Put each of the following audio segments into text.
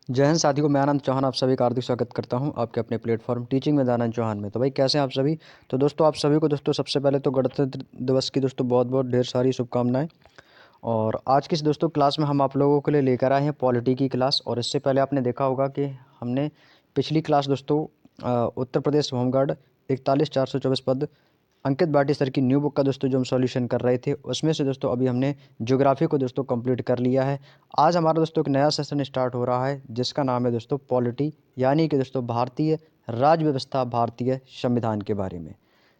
जय हिंद साथियों, मैं आनंद चौहान आप सभी का हार्दिक स्वागत करता हूं आपके अपने प्लेटफॉर्म टीचिंग विद आनंद चौहान में। तो भाई कैसे हैं आप सभी। तो दोस्तों आप सभी को दोस्तों सबसे पहले तो गणतंत्र दिवस की दोस्तों बहुत बहुत ढेर सारी शुभकामनाएं। और आज की इस दोस्तों क्लास में हम आप लोगों के लिए लेकर आए हैं पॉलिटी की क्लास। और इससे पहले आपने देखा होगा कि हमने पिछली क्लास दोस्तों उत्तर प्रदेश होमगार्ड 41,424 पद अंकित भाटी सर की न्यू बुक का दोस्तों जो हम सॉल्यूशन कर रहे थे उसमें से दोस्तों अभी हमने ज्योग्राफी को दोस्तों कंप्लीट कर लिया है। आज हमारा दोस्तों एक नया सेशन स्टार्ट हो रहा है जिसका नाम है दोस्तों पॉलिटी, यानी कि दोस्तों भारतीय राज्य व्यवस्था, भारतीय संविधान के बारे में।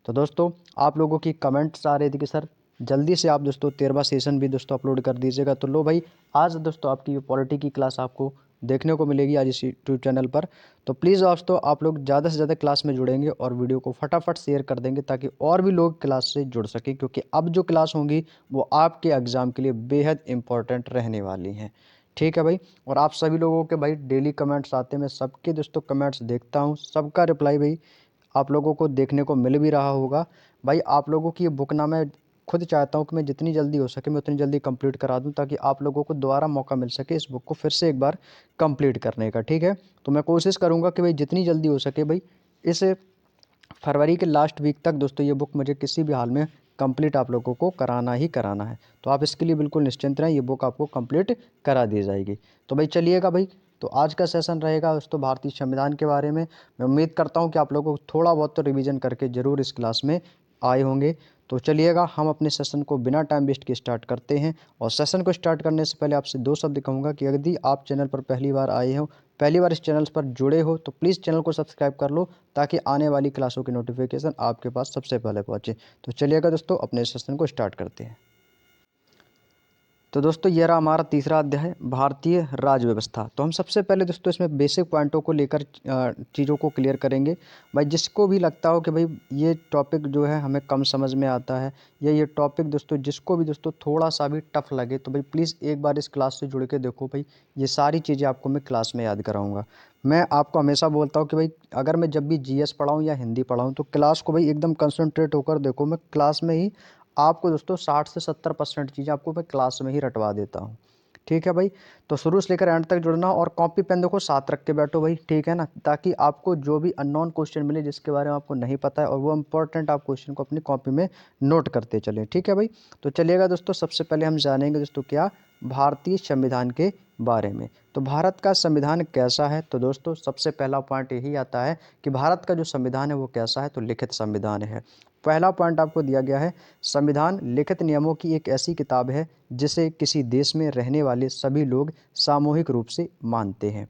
तो दोस्तों आप लोगों की कमेंट्स आ रही थी कि सर जल्दी से आप दोस्तों 13वां सेशन भी दोस्तों अपलोड कर दीजिएगा। तो लो भाई, आज दोस्तों आपकी ये पॉलिटी की क्लास आपको देखने को मिलेगी आज इस यूट्यूब चैनल पर। तो प्लीज़ दोस्तों आप लोग ज़्यादा से ज़्यादा क्लास में जुड़ेंगे और वीडियो को फटाफट शेयर कर देंगे ताकि और भी लोग क्लास से जुड़ सकें, क्योंकि अब जो क्लास होंगी वो आपके एग्ज़ाम के लिए बेहद इंपॉर्टेंट रहने वाली हैं। ठीक है भाई। और आप सभी लोगों के भाई डेली कमेंट्स आते हैं, मैं सबके दोस्तों कमेंट्स देखता हूँ, सबका रिप्लाई भाई आप लोगों को देखने को मिल भी रहा होगा। भाई आप लोगों की ये बुक ना मैं खुद चाहता हूँ कि मैं जितनी जल्दी हो सके मैं उतनी जल्दी कंप्लीट करा दूँ ताकि आप लोगों को दोबारा मौका मिल सके इस बुक को फिर से एक बार कंप्लीट करने का। ठीक है। तो मैं कोशिश करूँगा कि भाई जितनी जल्दी हो सके भाई इस फरवरी के लास्ट वीक तक दोस्तों ये बुक मुझे किसी भी हाल में कंप्लीट आप लोगों को कराना ही कराना है। तो आप इसके लिए बिल्कुल निश्चिंत रहें, ये बुक आपको कंप्लीट करा दी जाएगी। तो भाई चलिएगा भाई, तो आज का सेशन रहेगा दोस्तों भारतीय संविधान के बारे में। मैं उम्मीद करता हूँ कि आप लोगों को थोड़ा बहुत तो रिवीजन करके ज़रूर इस क्लास में आए होंगे। तो चलिएगा हम अपने सेशन को बिना टाइम वेस्ट के स्टार्ट करते हैं। और सेशन को स्टार्ट करने से पहले आपसे दो शब्द कहूँगा कि यदि आप चैनल पर पहली बार आए हो, पहली बार इस चैनल पर जुड़े हो, तो प्लीज़ चैनल को सब्सक्राइब कर लो ताकि आने वाली क्लासों की नोटिफिकेशन आपके पास सबसे पहले पहुँचे। तो चलिएगा दोस्तों अपने सेशन को स्टार्ट करते हैं। तो दोस्तों ये रहा हमारा तीसरा अध्याय भारतीय राज्य व्यवस्था। तो हम सबसे पहले दोस्तों इसमें बेसिक पॉइंटों को लेकर चीज़ों को क्लियर करेंगे। भाई जिसको भी लगता हो कि भाई ये टॉपिक जो है हमें कम समझ में आता है, या ये टॉपिक दोस्तों जिसको भी दोस्तों थोड़ा सा भी टफ लगे, तो भाई प्लीज़ एक बार इस क्लास से जुड़ के देखो। भाई ये सारी चीज़ें आपको मैं क्लास में याद कराऊँगा। मैं आपको हमेशा बोलता हूँ कि भाई अगर मैं जब भी जीएस पढ़ाऊँ या हिंदी पढ़ाऊँ तो क्लास को भाई एकदम कंसंट्रेट होकर देखो। मैं क्लास में ही आपको दोस्तों 60 से 70% चीज़ें आपको मैं क्लास में ही रटवा देता हूँ। ठीक है भाई। तो शुरू से लेकर एंड तक जुड़ना और कॉपी पेन देखो साथ रख के बैठो भाई, ठीक है ना, ताकि आपको जो भी अननोन क्वेश्चन मिले जिसके बारे में आपको नहीं पता है और वो इंपॉर्टेंट आप क्वेश्चन को अपनी कॉपी में नोट करते चलें। ठीक है भाई। तो चलिएगा दोस्तों, सबसे पहले हम जानेंगे दोस्तों क्या भारतीय संविधान के बारे में। तो भारत का संविधान कैसा है, तो दोस्तों सबसे पहला पॉइंट यही आता है कि भारत का जो संविधान है वो कैसा है, तो लिखित संविधान है। पहला पॉइंट आपको दिया गया है, संविधान लिखित नियमों की एक ऐसी किताब है जिसे किसी देश में रहने वाले सभी लोग सामूहिक रूप से मानते हैं।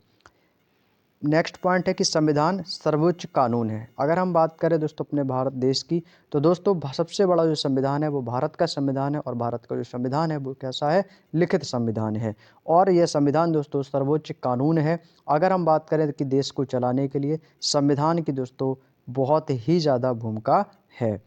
नेक्स्ट पॉइंट है कि संविधान सर्वोच्च कानून है। अगर हम बात करें दोस्तों अपने भारत देश की, तो दोस्तों सबसे बड़ा जो संविधान है वो भारत का संविधान है, और भारत का जो संविधान है वो कैसा है, लिखित संविधान है। और यह संविधान दोस्तों सर्वोच्च कानून है। अगर हम बात करें कि देश को चलाने के लिए संविधान की दोस्तों बहुत ही ज़्यादा भूमिका है।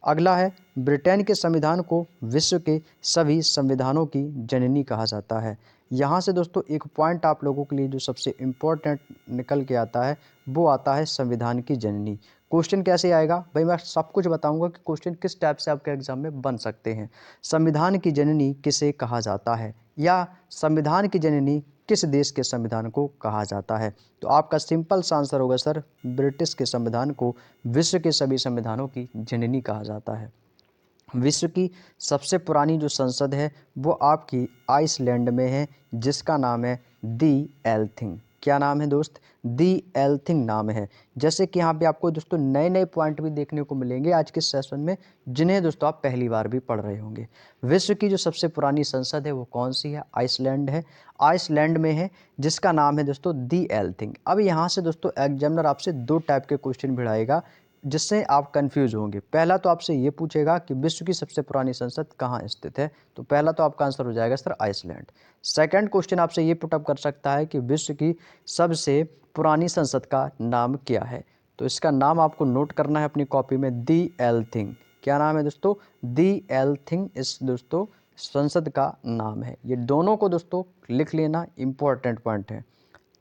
अगला है, ब्रिटेन के संविधान को विश्व के सभी संविधानों की जननी कहा जाता है। यहाँ से दोस्तों एक पॉइंट आप लोगों के लिए जो सबसे इम्पोर्टेंट निकल के आता है वो आता है संविधान की जननी। क्वेश्चन कैसे आएगा भाई, मैं सब कुछ बताऊंगा कि क्वेश्चन किस टाइप से आपके एग्जाम में बन सकते हैं। संविधान की जननी किसे कहा जाता है, या संविधान की जननी किस देश के संविधान को कहा जाता है। तो आपका सिंपल सा आंसर होगा सर, ब्रिटिश के संविधान को विश्व के सभी संविधानों की जननी कहा जाता है। विश्व की सबसे पुरानी जो संसद है वो आपकी आइसलैंड में है जिसका नाम है दी एल्थिंग। क्या नाम है दोस्त, दी एल्थिंग नाम है। जैसे कि यहाँ पे आपको दोस्तों नए नए पॉइंट भी देखने को मिलेंगे आज के सेशन में, जिन्हें दोस्तों आप पहली बार भी पढ़ रहे होंगे। विश्व की जो सबसे पुरानी संसद है वो कौन सी है, आइसलैंड है, आइसलैंड में है, जिसका नाम है दोस्तों दी एल्थिंग। अब यहाँ से दोस्तों एग्जामिनर आपसे दो टाइप के क्वेश्चन भिड़ाएगा जिससे आप कंफ्यूज होंगे। पहला तो आपसे ये पूछेगा कि विश्व की सबसे पुरानी संसद कहाँ स्थित है, तो पहला तो आपका आंसर हो जाएगा सर आइसलैंड। सेकंड क्वेश्चन आपसे ये पुटअप कर सकता है कि विश्व की सबसे पुरानी संसद का नाम क्या है, तो इसका नाम आपको नोट करना है अपनी कॉपी में, दी एल्थिंग। क्या नाम है दोस्तों, दी एल्थिंग इस दोस्तों संसद का नाम है। ये दोनों को दोस्तों लिख लेना, इंपॉर्टेंट पॉइंट है।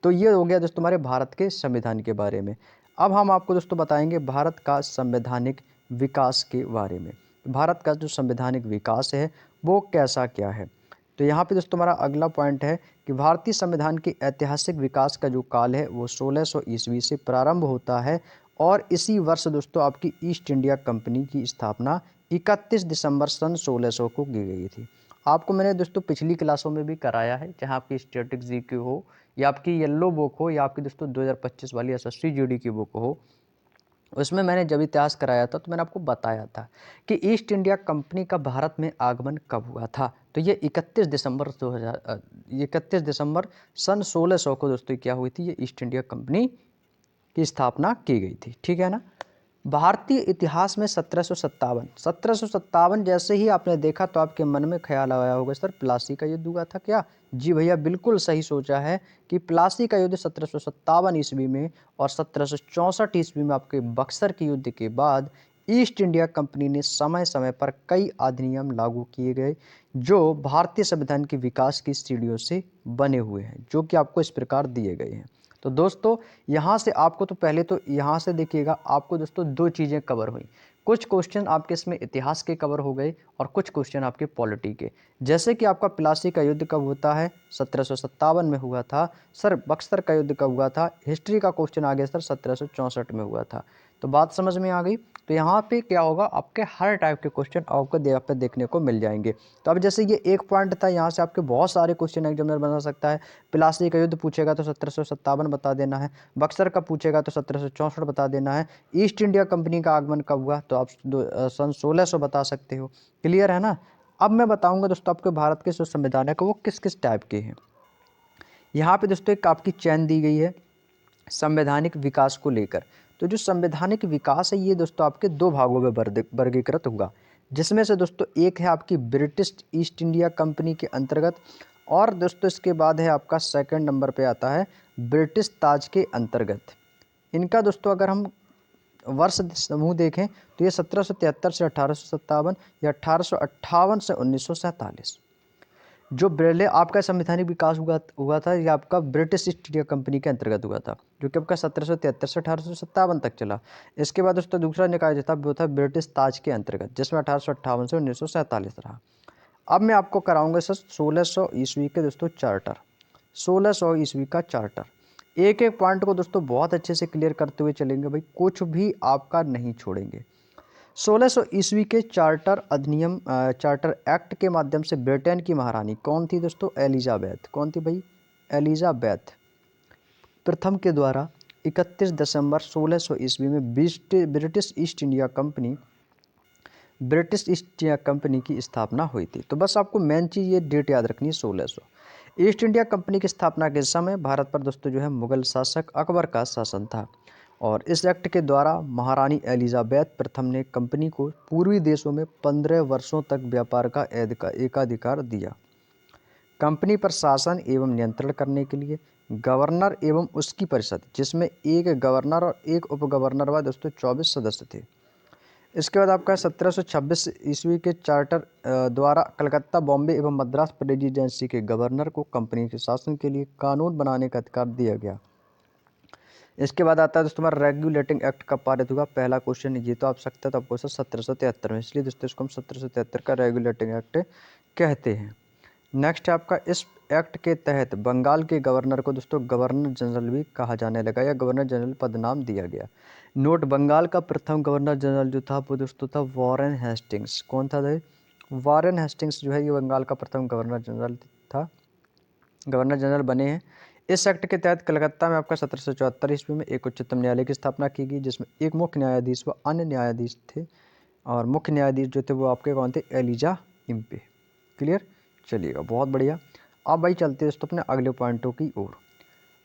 तो ये हो गया दोस्तों हमारे भारत के संविधान के बारे में। अब हम आपको दोस्तों बताएंगे भारत का संवैधानिक विकास के बारे में। भारत का जो संवैधानिक विकास है वो कैसा क्या है। तो तो यहाँ पे दोस्तों हमारा अगला पॉइंट है कि भारतीय संविधान के ऐतिहासिक विकास का जो काल है वो 1600 ईस्वी से प्रारंभ होता है और इसी वर्ष दोस्तों आपकी ईस्ट इंडिया कंपनी की स्थापना 31 दिसंबर सन 1600 को की गई थी। आपको मैंने दोस्तों पिछली क्लासों में भी कराया है, चाहे आपकी स्टैटिक जीके हो या आपकी येलो बुक हो या आपकी दोस्तों 2025 वाली एसएससी जीडी की बुक हो, उसमें मैंने जब इतिहास कराया था तो मैंने आपको बताया था कि ईस्ट इंडिया कंपनी का भारत में आगमन कब हुआ था। तो ये 31 दिसंबर सन 1600 को दोस्तों क्या हुई थी, ये ईस्ट इंडिया कंपनी की स्थापना की गई थी। ठीक है ना। भारतीय इतिहास में 1757 जैसे ही आपने देखा तो आपके मन में ख्याल आया होगा सर प्लासी का युद्ध हुआ था क्या। जी भैया बिल्कुल सही सोचा है कि प्लासी का युद्ध 1757 ईस्वी में और 1764 ईस्वी में आपके बक्सर के युद्ध के बाद ईस्ट इंडिया कंपनी ने समय समय पर कई अधिनियम लागू किए गए जो भारतीय संविधान के विकास की सीढ़ियों से बने हुए हैं, जो कि आपको इस प्रकार दिए गए हैं। तो दोस्तों यहाँ से आपको तो पहले तो यहाँ से देखिएगा आपको दोस्तों दो चीज़ें कवर हुई। कुछ क्वेश्चन आपके इसमें इतिहास के कवर हो गए और कुछ क्वेश्चन आपके पॉलिटी के। जैसे कि आपका प्लासी का युद्ध कब होता है, 1757 में हुआ था। सर बक्सर का युद्ध कब हुआ था, हिस्ट्री का क्वेश्चन आ गया सर 1764 में हुआ था। तो बात समझ में आ गई। तो यहाँ पे क्या होगा, आपके हर टाइप के क्वेश्चन आपको पे देखने को मिल जाएंगे। तो अब जैसे ये एक पॉइंट था, यहाँ से आपके बहुत सारे क्वेश्चन एग्जामिनर बना सकता है। प्लासी का युद्ध पूछेगा तो 1757 बता देना है, बक्सर का पूछेगा तो 1764 बता देना है, ईस्ट इंडिया कंपनी का आगमन कब हुआ तो आप सन 1600 बता सकते हो। क्लियर है ना। अब मैं बताऊंगा दोस्तों आपके भारत के जो संविधान है वो किस किस टाइप के हैं। यहाँ पे दोस्तों एक आपकी चैन दी गई है संवैधानिक विकास को लेकर। तो जो संवैधानिक विकास है ये दोस्तों आपके दो भागों में वर्गीकृत हुआ, जिसमें से दोस्तों एक है आपकी ब्रिटिश ईस्ट इंडिया कंपनी के अंतर्गत और दोस्तों इसके बाद है आपका सेकंड नंबर पे आता है ब्रिटिश ताज के अंतर्गत। इनका दोस्तों अगर हम वर्ष समूह देखें तो ये 1773 से 1857 या 1858 से 1947। जो पहले आपका संवैधानिक विकास हुआ था ये आपका ब्रिटिश ईस्ट इंडिया कंपनी के अंतर्गत हुआ था, जो कि आपका 1773 से 1857 तक चला। इसके बाद उसका दूसरा निकाय जो था वो था ब्रिटिश ताज के अंतर्गत, जिसमें 1858 से 1947 रहा। अब मैं आपको कराऊंगा सर 1600 ईस्वी के दोस्तों चार्टर, 1600 ईस्वी का चार्टर। एक एक पॉइंट को दोस्तों बहुत अच्छे से क्लियर करते हुए चलेंगे भाई, कुछ भी आपका नहीं छोड़ेंगे। 1600 ईस्वी के चार्टर अधिनियम चार्टर एक्ट के माध्यम से ब्रिटेन की महारानी कौन थी दोस्तों, एलिजाबेथ। कौन थी भाई, एलिजाबेथ प्रथम के द्वारा 31 दिसंबर 1600 ईस्वी में ब्रिटिश ईस्ट इंडिया कंपनी की स्थापना हुई थी। तो बस आपको मेन चीज़ ये डेट याद रखनी है 1600। ईस्ट इंडिया कंपनी की स्थापना के समय भारत पर दोस्तों जो है मुगल शासक अकबर का शासन था और इस एक्ट के द्वारा महारानी एलिजाबेथ प्रथम ने कंपनी को पूर्वी देशों में 15 वर्षों तक व्यापार का एकाधिकार दिया। कंपनी पर शासन एवं नियंत्रण करने के लिए गवर्नर एवं उसकी परिषद, जिसमें एक गवर्नर और एक उप गवर्नर व दोस्तों 24 सदस्य थे। इसके बाद आपका 1726 ईस्वी के चार्टर द्वारा कलकत्ता, बॉम्बे एवं मद्रास प्रेसिडेंसी के गवर्नर को कंपनी के शासन के लिए कानून बनाने का अधिकार दिया गया। इसके बाद आता है दोस्तों हमारा रेगुलेटिंग एक्ट कब पारित हुआ। पहला क्वेश्चन ये तो आप सकते हैं, तो आपको 1773 में, इसलिए दोस्तों इसको हम 1773 का रेगुलेटिंग एक्ट कहते हैं। नेक्स्ट है आपका इस एक्ट के तहत बंगाल के गवर्नर को दोस्तों गवर्नर जनरल भी कहा जाने लगा या गवर्नर जनरल पद नाम दिया गया। नोट, बंगाल का प्रथम गवर्नर जनरल जो था वो दोस्तों था वॉरेन हेस्टिंग्स। कौन था भाई, वॉरेन हेस्टिंग्स जो है ये बंगाल का प्रथम गवर्नर जनरल था, गवर्नर जनरल बने हैं। इस एक्ट के तहत कलकत्ता में आपका 1774 ईस्वी में एक उच्चतम न्यायालय की स्थापना की गई, जिसमें एक मुख्य न्यायाधीश व अन्य न्यायाधीश थे और मुख्य न्यायाधीश जो थे वो आपके कौन थे, एलिजा इम्पे। क्लियर, चलिएगा बहुत बढ़िया। अब भाई चलते हैं दोस्तों अपने अगले पॉइंटों की ओर।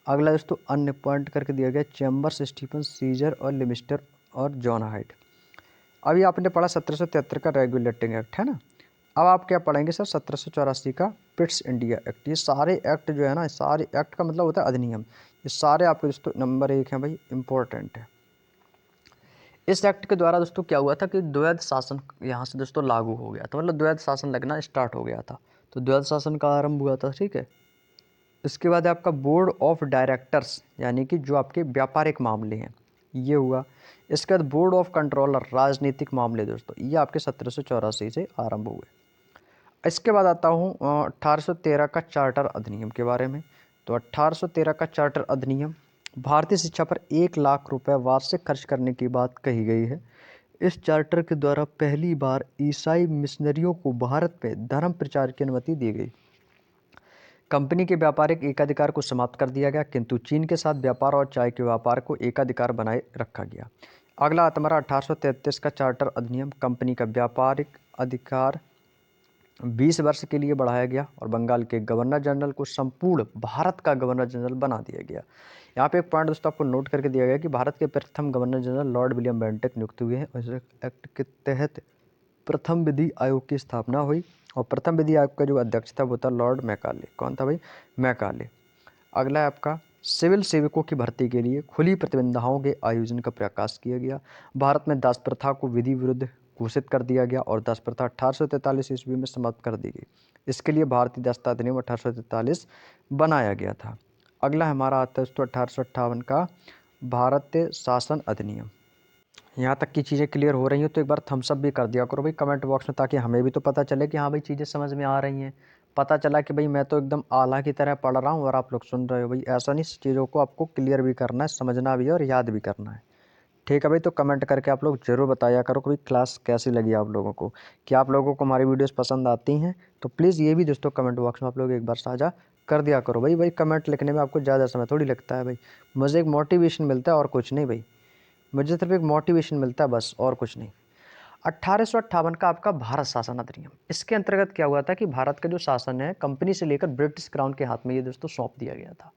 अगला दोस्तों अन्य पॉइंट करके दिया गया चैम्बर्स, स्टीफन, सीजर और लिमिस्टर और जॉन हाइट। अभी आपने पढ़ा 1773 का रेगुलेटिंग एक्ट है ना। अब आप क्या पढ़ेंगे सर 1784 का पिट्स इंडिया एक्ट। ये सारे एक्ट जो है ना, सारे एक्ट का मतलब होता है अधिनियम, ये सारे आपके दोस्तों नंबर 1 हैं भाई, इंपॉर्टेंट है। इस एक्ट के द्वारा दोस्तों क्या हुआ था कि द्वैध शासन यहाँ से दोस्तों लागू हो गया था, मतलब द्वैध शासन लगना स्टार्ट हो गया था। तो द्वैध शासन का आरंभ हुआ था, ठीक है। इसके बाद आपका बोर्ड ऑफ डायरेक्टर्स, यानी कि जो आपके व्यापारिक मामले हैं ये हुआ। इसके बाद बोर्ड ऑफ कंट्रोलर, राजनीतिक मामले दोस्तों, ये आपके 1784 से आरंभ हुए। इसके बाद आता हूँ 1813 का चार्टर अधिनियम के बारे में। तो 1813 का चार्टर अधिनियम भारतीय शिक्षा पर 1 लाख रुपए वार्षिक खर्च करने की बात कही गई है। इस चार्टर के द्वारा पहली बार ईसाई मिशनरियों को भारत में धर्म प्रचार की अनुमति दी गई। कंपनी के व्यापारिक एकाधिकार को समाप्त कर दिया गया, किंतु चीन के साथ व्यापार और चाय के व्यापार को एकाधिकार बनाए रखा गया। अगला आता हमारा 1833 का चार्टर अधिनियम। कंपनी का व्यापारिक अधिकार 20 वर्ष के लिए बढ़ाया गया और बंगाल के गवर्नर जनरल को संपूर्ण भारत का गवर्नर जनरल बना दिया गया। यहाँ पे एक पॉइंट दोस्तों आपको नोट करके दिया गया कि भारत के प्रथम governor general Lord William Bentinck नियुक्त हुए हैं और इस एक्ट के तहत प्रथम विधि आयोग की स्थापना हुई और प्रथम विधि आयोग का जो अध्यक्ष था वो था लॉर्ड मैकाले। कौन था भाई? मैकाले। अगला है आपका सिविल सेवकों की भर्ती के लिए खुली प्रतिबंधाओं के आयोजन का प्रयास किया गया। भारत में दास प्रथा को विधि विरुद्ध घोषित कर दिया गया और दास प्रथा 1843 ईस्वी में समाप्त कर दी गई। इसके लिए भारतीय दासता अधिनियम 1843 बनाया गया था। अगला हमारा आता है दोस्तों 1858 का भारतीय शासन अधिनियम। यहाँ तक की चीज़ें क्लियर हो रही हैं तो एक बार थम्स अप भी कर दिया करो भाई कमेंट बॉक्स में, ताकि हमें भी तो पता चले कि हाँ भाई चीज़ें समझ में आ रही हैं। पता चला कि भाई मैं तो एकदम आला की तरह पढ़ रहा हूँ और आप लोग सुन रहे हो। भाई ऐसा नहीं, चीज़ों को आपको क्लियर भी करना है, समझना भी है और याद भी करना है। ठीक है भाई, तो कमेंट करके आप लोग ज़रूर बताया करो कि भाई क्लास कैसी लगी आप लोगों को, कि आप लोगों को हमारी वीडियोस पसंद आती हैं। तो प्लीज़ ये भी दोस्तों कमेंट बॉक्स में आप लोग एक बार साझा कर दिया करो। भाई कमेंट लिखने में आपको ज़्यादा समय थोड़ी लगता है भाई, मुझे एक मोटिवेशन मिलता है और कुछ नहीं भाई, मुझे सिर्फ एक मोटिवेशन मिलता है बस, और कुछ नहीं। 1858 का आपका भारत शासन अधिनियम। इसके अंतर्गत क्या हुआ था कि भारत का जो शासन है कंपनी से लेकर ब्रिटिश क्राउन के हाथ में ये दोस्तों सौंप दिया गया था,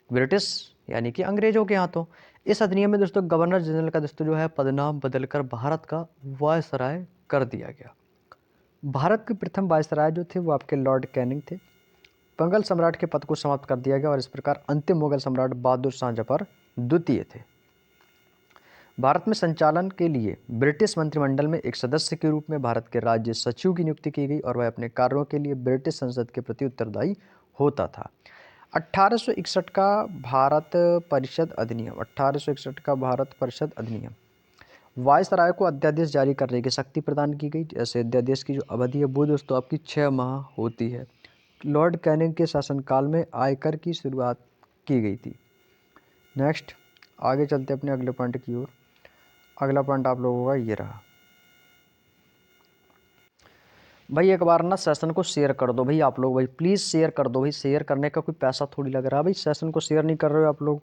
ब्रिटिश यानी कि अंग्रेजों के हाथों। इस अधिनियम में दोस्तों गवर्नर जनरल का दोस्तों जो है पदनाम बदलकर भारत का वायसराय कर दिया गया। भारत के प्रथम वायसराय जो थे वो आपके लॉर्ड कैनिंग थे। मुगल सम्राट के पद को समाप्त कर दिया गया और इस प्रकार अंतिम मुगल सम्राट बहादुर शाह जफर द्वितीय थे। भारत में संचालन के लिए ब्रिटिश मंत्रिमंडल में एक सदस्य के रूप में भारत के राज्य सचिव की नियुक्ति की गई और वह अपने कार्यों के लिए ब्रिटिश संसद के प्रति उत्तरदायी होता था। 1861 का भारत परिषद अधिनियम। 1861 का भारत परिषद अधिनियम वायसराय को अध्यादेश जारी करने की शक्ति प्रदान की गई। जैसे अध्यादेश की जो अवधि है वो दोस्तों आपकी 6 माह होती है। लॉर्ड कैनिंग के शासनकाल में आयकर की शुरुआत की गई थी। नेक्स्ट आगे चलते अपने अगले पॉइंट की ओर। अगला पॉइंट आप लोगों का ये रहा भाई, एक बार ना सेशन को शेयर कर दो भाई आप लोग, भाई प्लीज़ शेयर कर दो भाई। शेयर करने का कोई पैसा थोड़ी लग रहा है भाई, सेशन को शेयर नहीं कर रहे हो आप लोग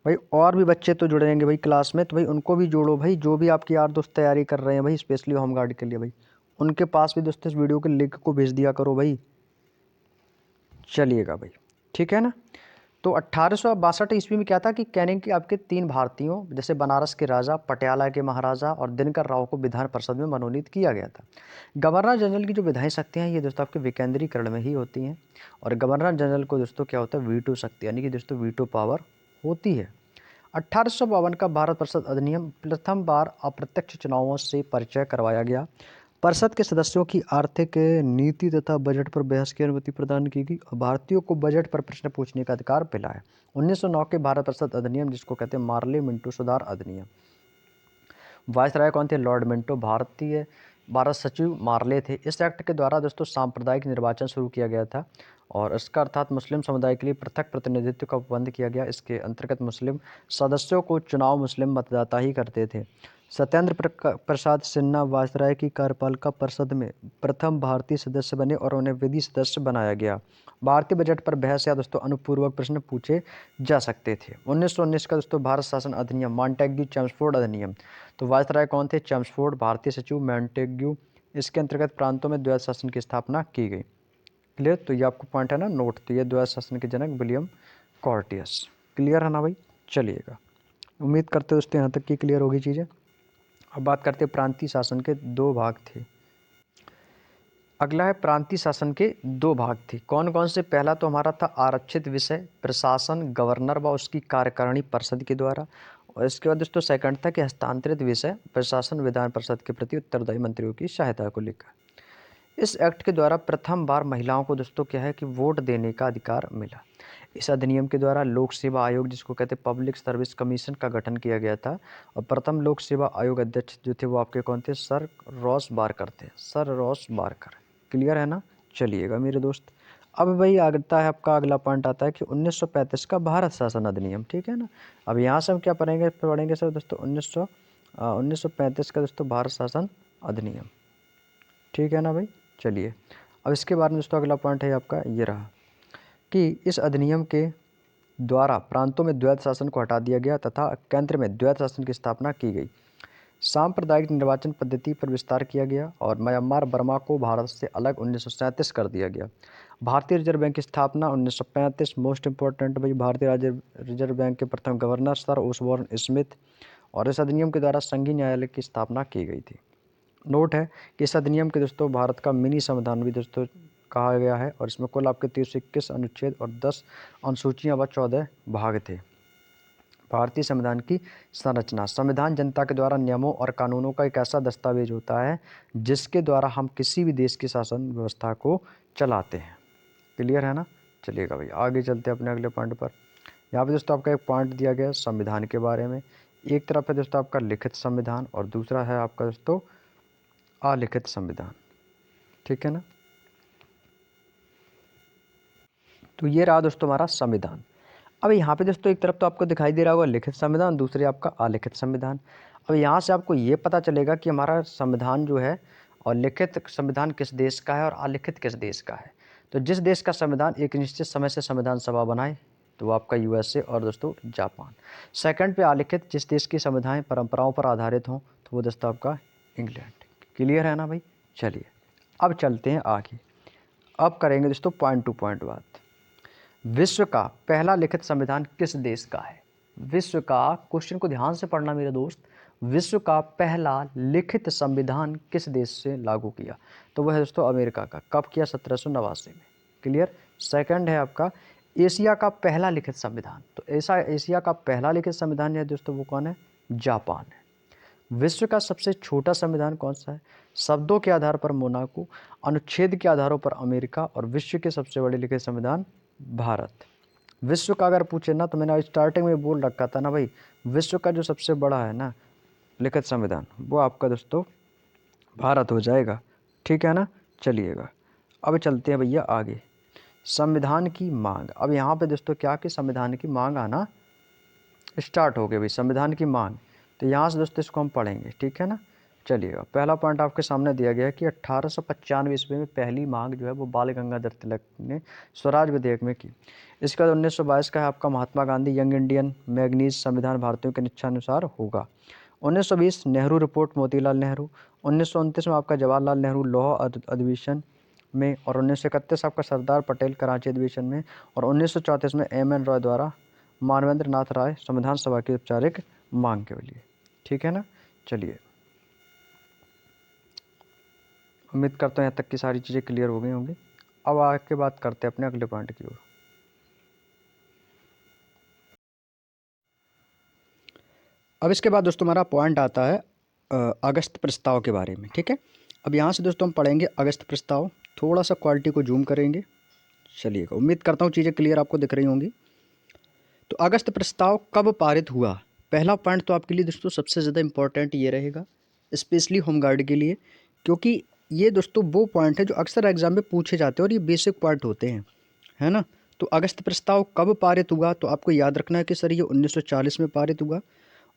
भाई। और भी बच्चे तो जुड़ेंगे भाई क्लास में, तो भाई उनको भी जोड़ो भाई, जो भी आपके यार दोस्त तैयारी कर रहे हैं भाई स्पेशली होम गार्ड के लिए भाई, उनके पास भी दोस्तों इस वीडियो के लिंक को भेज दिया करो भाई। चलिएगा भाई, ठीक है ना। तो 1862 ईस्वी में क्या था कि कैनिंग के आपके 3 भारतीयों जैसे बनारस के राजा, पटियाला के महाराजा और दिनकर राव को विधान परिषद में मनोनीत किया गया था। गवर्नर जनरल की जो विधायी शक्तियाँ हैं ये दोस्तों आपके विकेंद्रीकरण में ही होती हैं और गवर्नर जनरल को दोस्तों क्या होता है वीटो शक्ति यानी कि दोस्तों वीटो पावर होती है। 1852 का भारत परिषद अधिनियम प्रथम बार अप्रत्यक्ष चुनावों से परिचय करवाया गया। परिषद के सदस्यों की आर्थिक नीति तथा बजट पर बहस की अनुमति प्रदान की गई और भारतीयों को बजट पर प्रश्न पूछने का अधिकार मिला है। 1909 के भारत परिषद अधिनियम जिसको कहते हैं मार्ले मिंटो सुधार अधिनियम। वायसराय कौन थे? Lord Minto. भारत सचिव मार्ले थे। इस एक्ट के द्वारा दोस्तों सांप्रदायिक निर्वाचन शुरू किया गया था और इसका अर्थात मुस्लिम समुदाय के लिए पृथक प्रतिनिधित्व का उपबंध किया गया। इसके अंतर्गत मुस्लिम सदस्यों को चुनाव मुस्लिम मतदाता ही करते थे। सत्येंद्र प्रसाद सिन्हा वायसराय की कार्यपालिका परिषद में प्रथम भारतीय सदस्य बने और उन्हें विधि सदस्य बनाया गया। भारतीय बजट पर बहस या दोस्तों अनुपूर्वक प्रश्न पूछे जा सकते थे। 1919 का दोस्तों भारत शासन अधिनियम मॉन्टेग्यू चेम्सफोर्ड अधिनियम। तो वायसराय कौन थे? चेम्सफोर्ड। भारतीय सचिव मॉन्टेग्यू। इसके अंतर्गत प्रांतों में द्वैध शासन की स्थापना की गई। क्लियर? तो ये आपको पॉइंट है ना नोट, तो ये द्वैध शासन के जनक विलियम कॉर्टियस। क्लियर है ना भाई? चलिएगा, उम्मीद करते दोस्तों यहाँ तक की क्लियर होगी चीज़ें। अब बात करते हैं प्रांतीय शासन के 2 भाग थे। अगला है प्रांतीय शासन के 2 भाग थे। कौन कौन से? पहला तो हमारा था आरक्षित विषय प्रशासन गवर्नर व उसकी कार्यकारिणी परिषद के द्वारा, और इसके बाद दोस्तों सेकंड था कि हस्तांतरित विषय प्रशासन विधान परिषद के प्रति उत्तरदायी मंत्रियों की सहायता को लेकर। इस एक्ट के द्वारा प्रथम बार महिलाओं को दोस्तों क्या है कि वोट देने का अधिकार मिला। इस अधिनियम के द्वारा लोक सेवा आयोग जिसको कहते हैं पब्लिक सर्विस कमीशन का गठन किया गया था और प्रथम लोक सेवा आयोग अध्यक्ष जो थे वो आपके कौन थे? सर रॉस बारकर थे। Sir Ross Barker. क्लियर है ना। चलिएगा मेरे दोस्त, अब भाई आता है आपका अगला पॉइंट आता है कि 1935 का भारत शासन अधिनियम, ठीक है ना। अब यहाँ से हम क्या पढ़ेंगे सर दोस्तों 1935 का दोस्तों भारत शासन अधिनियम, ठीक है ना भाई। चलिए अब इसके बाद में दोस्तों अगला पॉइंट है आपका ये रहा कि इस अधिनियम के द्वारा प्रांतों में द्वैत शासन को हटा दिया गया तथा केंद्र में द्वैत शासन की स्थापना की गई। सांप्रदायिक निर्वाचन पद्धति पर विस्तार किया गया और म्यांमार बर्मा को भारत से अलग 1937 कर दिया गया। भारतीय रिजर्व बैंक की स्थापना 1935, मोस्ट इंपॉर्टेंट भाई, भारतीय रिजर्व बैंक के प्रथम गवर्नर सर ओसबोर्न स्मिथ, और इस अधिनियम के द्वारा संघीय न्यायालय की स्थापना की गई थी। नोट है कि इस अधिनियम के दोस्तों भारत का मिनी संविधान भी दोस्तों कहा गया है, और इसमें कुल आपके 321 अनुच्छेद और 10 अनुसूचियाँ व 14 भाग थे। भारतीय संविधान की संरचना, संविधान जनता के द्वारा नियमों और कानूनों का एक ऐसा दस्तावेज होता है जिसके द्वारा हम किसी भी देश की शासन व्यवस्था को चलाते हैं। क्लियर है ना। चलिएगा भाई आगे चलते हैं अपने अगले पॉइंट पर। यहाँ पे दोस्तों आपका एक पॉइंट दिया गया संविधान के बारे में। एक तरफ है दोस्तों आपका लिखित संविधान और दूसरा है आपका दोस्तों अलिखित संविधान, ठीक है ना। तो ये रहा दोस्तों हमारा संविधान। अब यहाँ पे दोस्तों एक तरफ तो आपको दिखाई दे रहा होगा लिखित संविधान, दूसरे आपका अलिखित संविधान। अब यहाँ से आपको ये पता चलेगा कि हमारा संविधान जो है और लिखित संविधान किस देश का है और अलिखित किस देश का है। तो जिस देश का संविधान एक निश्चित समय से संविधान सभा बनाए तो वो आपका यूएसए और दोस्तों जापान। सेकंड पे अलिखित, जिस देश की संविधान परंपराओं पर आधारित हों तो वो दोस्तों आपका इंग्लैंड। क्लियर है ना भाई। चलिए अब चलते हैं आगे, अब करेंगे दोस्तों पॉइंट टू पॉइंट बात। विश्व का पहला लिखित संविधान किस देश का है। विश्व का, क्वेश्चन को ध्यान से पढ़ना मेरे दोस्त, विश्व का पहला लिखित संविधान किस देश से लागू किया, तो वह है दोस्तों अमेरिका का। कब किया, 1789 में। क्लियर। सेकंड है आपका एशिया का पहला लिखित संविधान, तो ऐसा एशिया का पहला लिखित संविधान है दोस्तों वो कौन है, जापान है। विश्व का सबसे छोटा संविधान कौन सा है, शब्दों के आधार पर मोनाको, अनुच्छेद के आधारों पर अमेरिका, और विश्व के सबसे बड़े लिखित संविधान भारत। विश्व का अगर पूछे ना तो मैंने स्टार्टिंग में बोल रखा था ना भाई, विश्व का जो सबसे बड़ा है ना लिखित संविधान वो आपका दोस्तों भारत हो जाएगा, ठीक है ना। चलिएगा अब चलते हैं भैया आगे, संविधान की मांग। अब यहाँ पे दोस्तों क्या कि संविधान की मांग आना स्टार्ट हो गई भाई, संविधान की मांग। तो यहाँ से दोस्तों इसको हम पढ़ेंगे, ठीक है ना। चलिएगा पहला पॉइंट आपके सामने दिया गया है कि 1895 ईस्वी में पहली मांग जो है वो बाल गंगाधर तिलक ने स्वराज विधेयक में की। इसके बाद 1922 का है आपका Mahatma Gandhi young Indian manganese संविधान भारतीयों के इच्छानुसार होगा। 1920 नेहरू रिपोर्ट मोतीलाल नेहरू। 1929 में आपका जवाहरलाल नेहरू लौह अधिवेशन में, और 1931 आपका सरदार पटेल कराची अधिवेशन में, और 1934 में एम.एन. रॉय द्वारा मानवेंद्र नाथ राय संविधान सभा की औपचारिक मांग के लिए, ठीक है ना। चलिए उम्मीद करता हूँ यहाँ तक की सारी चीज़ें क्लियर हो गई होंगी। अब आगे बात करते हैं अपने अगले पॉइंट की ओर। अब इसके बाद दोस्तों हमारा पॉइंट आता है अगस्त प्रस्ताव के बारे में, ठीक है। अब यहाँ से दोस्तों हम पढ़ेंगे अगस्त प्रस्ताव, थोड़ा सा क्वालिटी को जूम करेंगे। चलिएगा उम्मीद करता हूँ चीज़ें क्लियर आपको दिख रही होंगी। तो अगस्त प्रस्ताव कब पारित हुआ, पहला पॉइंट तो आपके लिए दोस्तों सबसे ज़्यादा इंपॉर्टेंट ये रहेगा, स्पेशली होमगार्ड के लिए, क्योंकि ये दोस्तों वो पॉइंट है जो अक्सर एग्जाम में पूछे जाते हैं और ये बेसिक पॉइंट होते हैं, है ना। तो अगस्त प्रस्ताव कब पारित हुआ, तो आपको याद रखना है कि सर ये 1940 में पारित हुआ,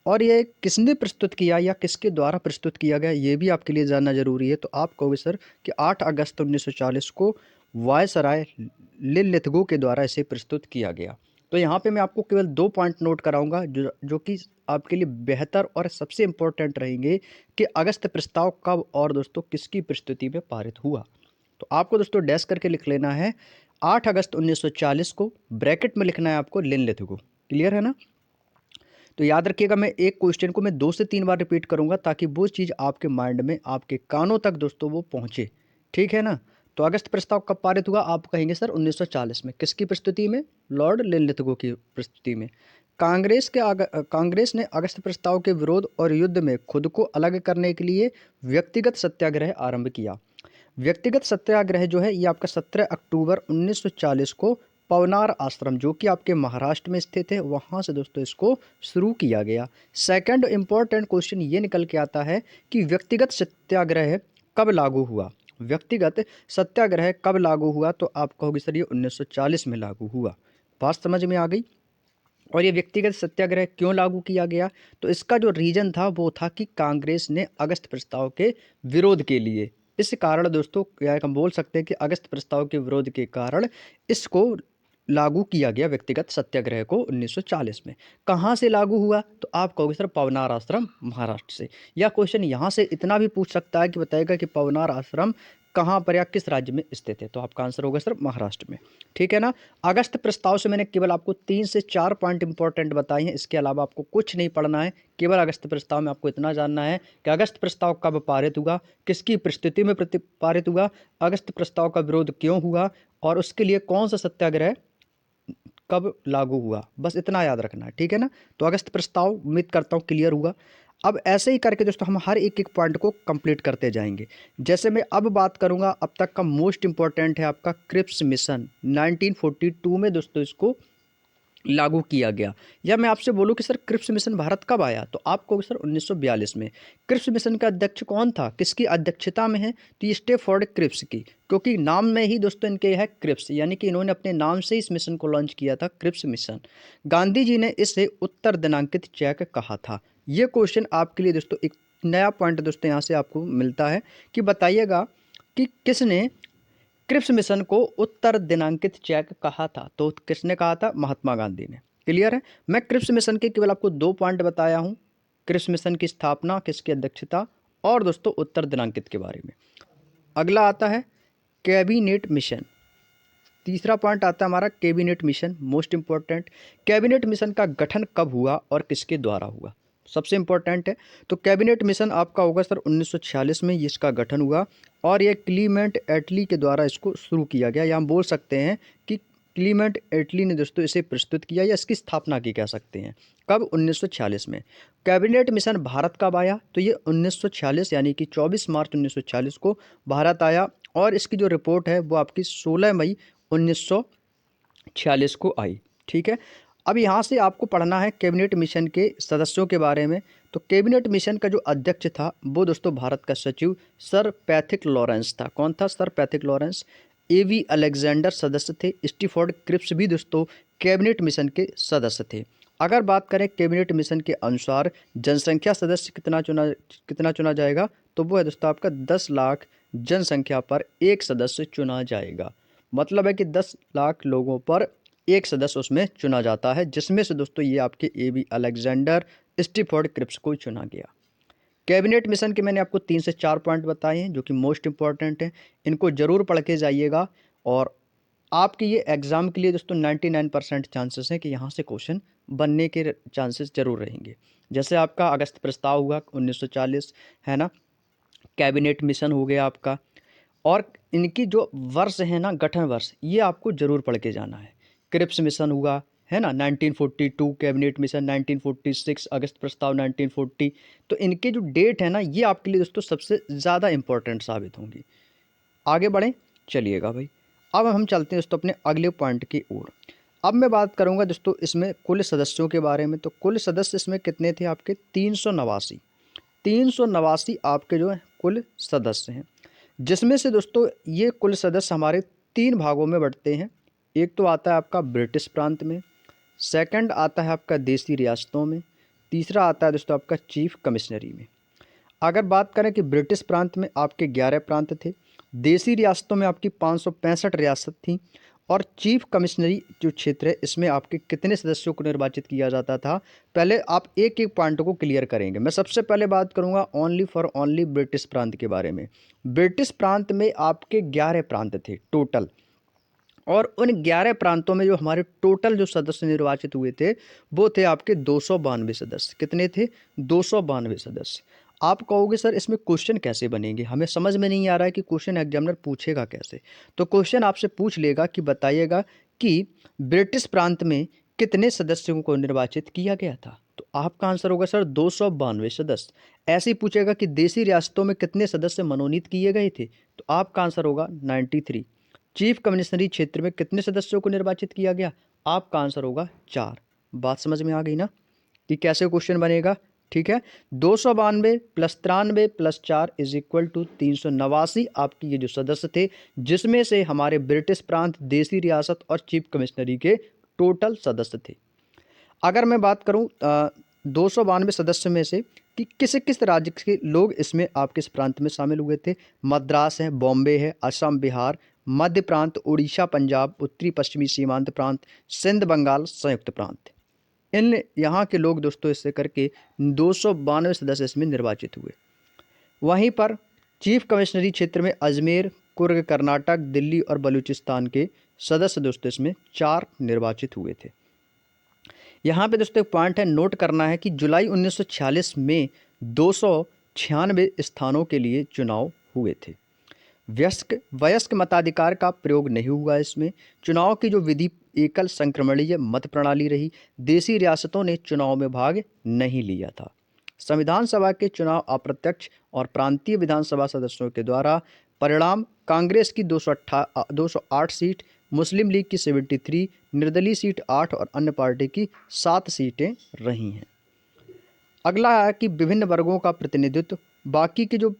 और ये किसने प्रस्तुत किया या किसके द्वारा प्रस्तुत किया गया ये भी आपके लिए जानना जरूरी है। तो आप कहोगे सर कि 8 अगस्त 1940 को वायसराय लिनलिथगो के द्वारा इसे प्रस्तुत किया गया। तो यहाँ पे मैं आपको केवल 2 पॉइंट नोट कराऊंगा जो कि आपके लिए बेहतर और सबसे इम्पोर्टेंट रहेंगे कि अगस्त प्रस्ताव कब और दोस्तों किसकी प्रस्तुति में पारित हुआ। तो आपको दोस्तों डैश करके लिख लेना है 8 अगस्त 1940 को, ब्रैकेट में लिखना है आपको लिनलिथगो। क्लियर है ना। तो याद रखिएगा मैं एक क्वेश्चन को मैं 2 से 3 बार रिपीट करूंगा ताकि वो चीज़ आपके माइंड में, आपके कानों तक दोस्तों वो पहुंचे, ठीक है ना। तो अगस्त प्रस्ताव कब पारित हुआ, आप कहेंगे सर 1940 में। किसकी प्रस्तुति में, लॉर्ड लिनलिथगो की प्रस्तुति में। कांग्रेस ने अगस्त प्रस्ताव के विरोध और युद्ध में खुद को अलग करने के लिए व्यक्तिगत सत्याग्रह आरंभ किया। व्यक्तिगत सत्याग्रह जो है ये आपका 17 अक्टूबर 1940 को पवनार आश्रम जो कि आपके महाराष्ट्र में स्थित है वहाँ से दोस्तों इसको शुरू किया गया। सेकंड इंपॉर्टेंट क्वेश्चन ये निकल के आता है कि व्यक्तिगत सत्याग्रह कब लागू हुआ। व्यक्तिगत सत्याग्रह कब लागू हुआ? तो आप कहोगे सर ये 1940 में लागू हुआ। बात समझ में आ गई। और ये व्यक्तिगत सत्याग्रह क्यों लागू किया गया? तो इसका जो रीजन था वो था कि कांग्रेस ने अगस्त प्रस्ताव के विरोध के लिए, इस कारण दोस्तों क्या हम बोल सकते हैं कि अगस्त प्रस्ताव के विरोध के कारण इसको लागू किया गया, व्यक्तिगत सत्याग्रह को 1940 में। कहाँ से लागू हुआ? तो आप कहोगे सर पवनार आश्रम महाराष्ट्र से। या क्वेश्चन यहाँ से इतना भी पूछ सकता है कि बताएगा कि पवनार आश्रम कहाँ पर या किस राज्य में स्थित है? तो आपका आंसर होगा सर महाराष्ट्र में। ठीक है ना। अगस्त प्रस्ताव से मैंने केवल आपको 3 से 4 पॉइंट इंपॉर्टेंट बताए हैं, इसके अलावा आपको कुछ नहीं पढ़ना है। केवल अगस्त प्रस्ताव में आपको इतना जानना है कि अगस्त प्रस्ताव कब पारित हुआ, किसकी परिस्थिति में पारित हुआ, अगस्त प्रस्ताव का विरोध क्यों हुआ और उसके लिए कौन सा सत्याग्रह कब लागू हुआ, बस इतना याद रखना है। ठीक है ना। तो अगस्त प्रस्ताव उम्मीद करता हूँ क्लियर हुआ। अब ऐसे ही करके दोस्तों हम हर एक एक पॉइंट को कंप्लीट करते जाएंगे। जैसे मैं अब बात करूंगा, अब तक का मोस्ट इंपॉर्टेंट है आपका क्रिप्स मिशन। 1942 में दोस्तों इसको लागू किया गया। या मैं आपसे बोलूं कि सर क्रिप्स मिशन भारत कब आया? तो आप कहोगे सर 1942 में। क्रिप्स मिशन का अध्यक्ष कौन था, किसकी अध्यक्षता में है? तो ये स्टेफोर्ड क्रिप्स की, क्योंकि नाम में ही दोस्तों इनके है क्रिप्स, यानी कि इन्होंने अपने नाम से इस मिशन को लॉन्च किया था, क्रिप्स मिशन। गांधी जी ने इसे उत्तर दिनांकित चेक कहा था। ये क्वेश्चन आपके लिए दोस्तों एक नया पॉइंट दोस्तों यहाँ से आपको मिलता है कि बताइएगा कि किसने क्रिप्स मिशन को उत्तर दिनांकित चेक कहा था? तो किसने कहा था? महात्मा गांधी ने। क्लियर है। मैं क्रिप्स मिशन के केवल आपको 2 पॉइंट बताया हूं, क्रिप्स मिशन की स्थापना, किसकी अध्यक्षता, और दोस्तों उत्तर दिनांकित के बारे में। अगला आता है कैबिनेट मिशन। तीसरा पॉइंट आता है हमारा cabinet mission, most important. Cabinet mission का गठन कब हुआ और किसके द्वारा हुआ? सबसे इंपॉर्टेंट है। तो कैबिनेट मिशन आपका होगा सर 1946 में इसका गठन हुआ और ये क्लीमेंट एटली के द्वारा इसको शुरू किया गया, या हम बोल सकते हैं कि क्लीमेंट एटली ने दोस्तों इसे प्रस्तुत किया या इसकी स्थापना की कह सकते हैं। कब? 1946 में। कैबिनेट मिशन भारत कब आया? तो ये 1946 यानी कि 24 मार्च 1946 को भारत आया और इसकी जो रिपोर्ट है वो आपकी 16 मई 1946 को आई। ठीक है। अब यहाँ से आपको पढ़ना है कैबिनेट मिशन के सदस्यों के बारे में। तो कैबिनेट मिशन का जो अध्यक्ष था वो दोस्तों भारत का सचिव सर पैथिक लॉरेंस था। कौन था? Sir Pethick Lawrence. A V Alexander सदस्य थे। स्टीफोर्ड क्रिप्स भी दोस्तों कैबिनेट मिशन के सदस्य थे। अगर बात करें कैबिनेट मिशन के अनुसार जनसंख्या सदस्य कितना चुना जाएगा, तो वो है दोस्तों आपका 10 लाख जनसंख्या पर एक सदस्य चुना जाएगा। मतलब है कि 10 लाख लोगों पर एक सदस्य उसमें चुना जाता है, जिसमें से दोस्तों ये आपके एवी अलेक्जेंडर स्टीफोर्ड क्रिप्स को चुना गया। कैबिनेट मिशन के मैंने आपको 3 से 4 पॉइंट बताए हैं जो कि मोस्ट इंपॉर्टेंट हैं, इनको जरूर पढ़ के जाइएगा। और आपके ये एग्जाम के लिए दोस्तों 99% चांसेस हैं कि यहाँ से क्वेश्चन बनने के चांसेस जरूर रहेंगे। जैसे आपका अगस्त प्रस्ताव हुआ 1940, है ना। कैबिनेट मिशन हो गया आपका, और इनकी जो वर्ष है ना, गठन वर्ष, ये आपको जरूर पढ़ के जाना है। क्रिप्स मिशन हुआ, है ना, 1942 कैबिनेट मिशन, 1946 अगस्त प्रस्ताव 1940। तो इनके जो डेट है ना, ये आपके लिए दोस्तों सबसे ज़्यादा इंपॉर्टेंट साबित होंगी। आगे बढ़ें, चलिएगा भाई। अब हम चलते हैं दोस्तों अपने अगले पॉइंट की ओर। अब मैं बात करूंगा दोस्तों इसमें कुल सदस्यों के बारे में। तो कुल सदस्य इसमें कितने थे आपके? 389। 389 आपके जो है कुल सदस्य हैं, जिसमें से दोस्तों ये कुल सदस्य हमारे 3 भागों में बढ़ते हैं। एक तो आता है आपका ब्रिटिश प्रांत में, सेकंड आता है आपका देसी रियासतों में, तीसरा आता है दोस्तों आपका चीफ कमिश्नरी में। अगर बात करें कि ब्रिटिश प्रांत में आपके 11 प्रांत थे, देसी रियासतों में आपकी 565 रियासत थी, और चीफ कमिश्नरी जो क्षेत्र है इसमें आपके कितने सदस्यों को निर्वाचित किया जाता था? पहले आप एक एक पॉइंट को क्लियर करेंगे। मैं सबसे पहले बात करूंगा ओनली ब्रिटिश प्रांत के बारे में। ब्रिटिश प्रांत में आपके 11 प्रांत थे टोटल, और उन 11 प्रांतों में जो हमारे टोटल जो सदस्य निर्वाचित हुए थे वो थे आपके 292 सदस्य। कितने थे? 292 सदस्य। आप कहोगे सर इसमें क्वेश्चन कैसे बनेंगे, हमें समझ में नहीं आ रहा है कि क्वेश्चन एग्जामिनर पूछेगा कैसे। तो क्वेश्चन आपसे पूछ लेगा कि बताइएगा कि ब्रिटिश प्रांत में कितने सदस्यों को निर्वाचित किया गया था? तो आपका आंसर होगा सर 292 सदस्य। ऐसे ही पूछेगा कि देसी रियासतों में कितने सदस्य मनोनीत किए गए थे? तो आपका आंसर होगा 93। चीफ कमिश्नरी क्षेत्र में कितने सदस्यों को निर्वाचित किया गया? आपका आंसर होगा 4। बात समझ में आ गई ना कि कैसे क्वेश्चन बनेगा? ठीक है। 292 plus 93 plus 4 is equal to 389 आपकी ये जो सदस्य थे, जिसमें से हमारे ब्रिटिश प्रांत, देसी रियासत और चीफ कमिश्नरी के टोटल सदस्य थे। अगर मैं बात करूं 292 सदस्य में से कि किस किस राज्य के लोग इसमें आप किस प्रांत में शामिल हुए थे, मद्रास है, बॉम्बे है, असम, बिहार, मध्य प्रांत, उड़ीसा, पंजाब, उत्तरी पश्चिमी सीमांत प्रांत, सिंध, बंगाल, संयुक्त प्रांत। इन यहाँ के लोग दोस्तों इससे करके 292 सदस्य इसमें निर्वाचित हुए। वहीं पर चीफ कमिश्नरी क्षेत्र में अजमेर, कुर्ग, कर्नाटक, दिल्ली और बलूचिस्तान के सदस्य दोस्तों इसमें 4 निर्वाचित हुए थे। यहाँ पे दोस्तों एक पॉइंट है, नोट करना है कि जुलाई 1946 में 296 स्थानों के लिए चुनाव हुए थे। वयस्क मताधिकार का प्रयोग नहीं हुआ इसमें। चुनाव की जो विधि एकल संक्रमणीय मत प्रणाली रही। देसी रियासतों ने चुनाव में भाग नहीं लिया था। संविधान सभा के चुनाव अप्रत्यक्ष और प्रांतीय विधानसभा सदस्यों के द्वारा। परिणाम, कांग्रेस की 208 सीट, मुस्लिम लीग की 73, निर्दलीय सीट 8 और अन्य पार्टी की 7 सीटें रही हैं। अगला है कि विभिन्न वर्गों का प्रतिनिधित्व। बाकी के जो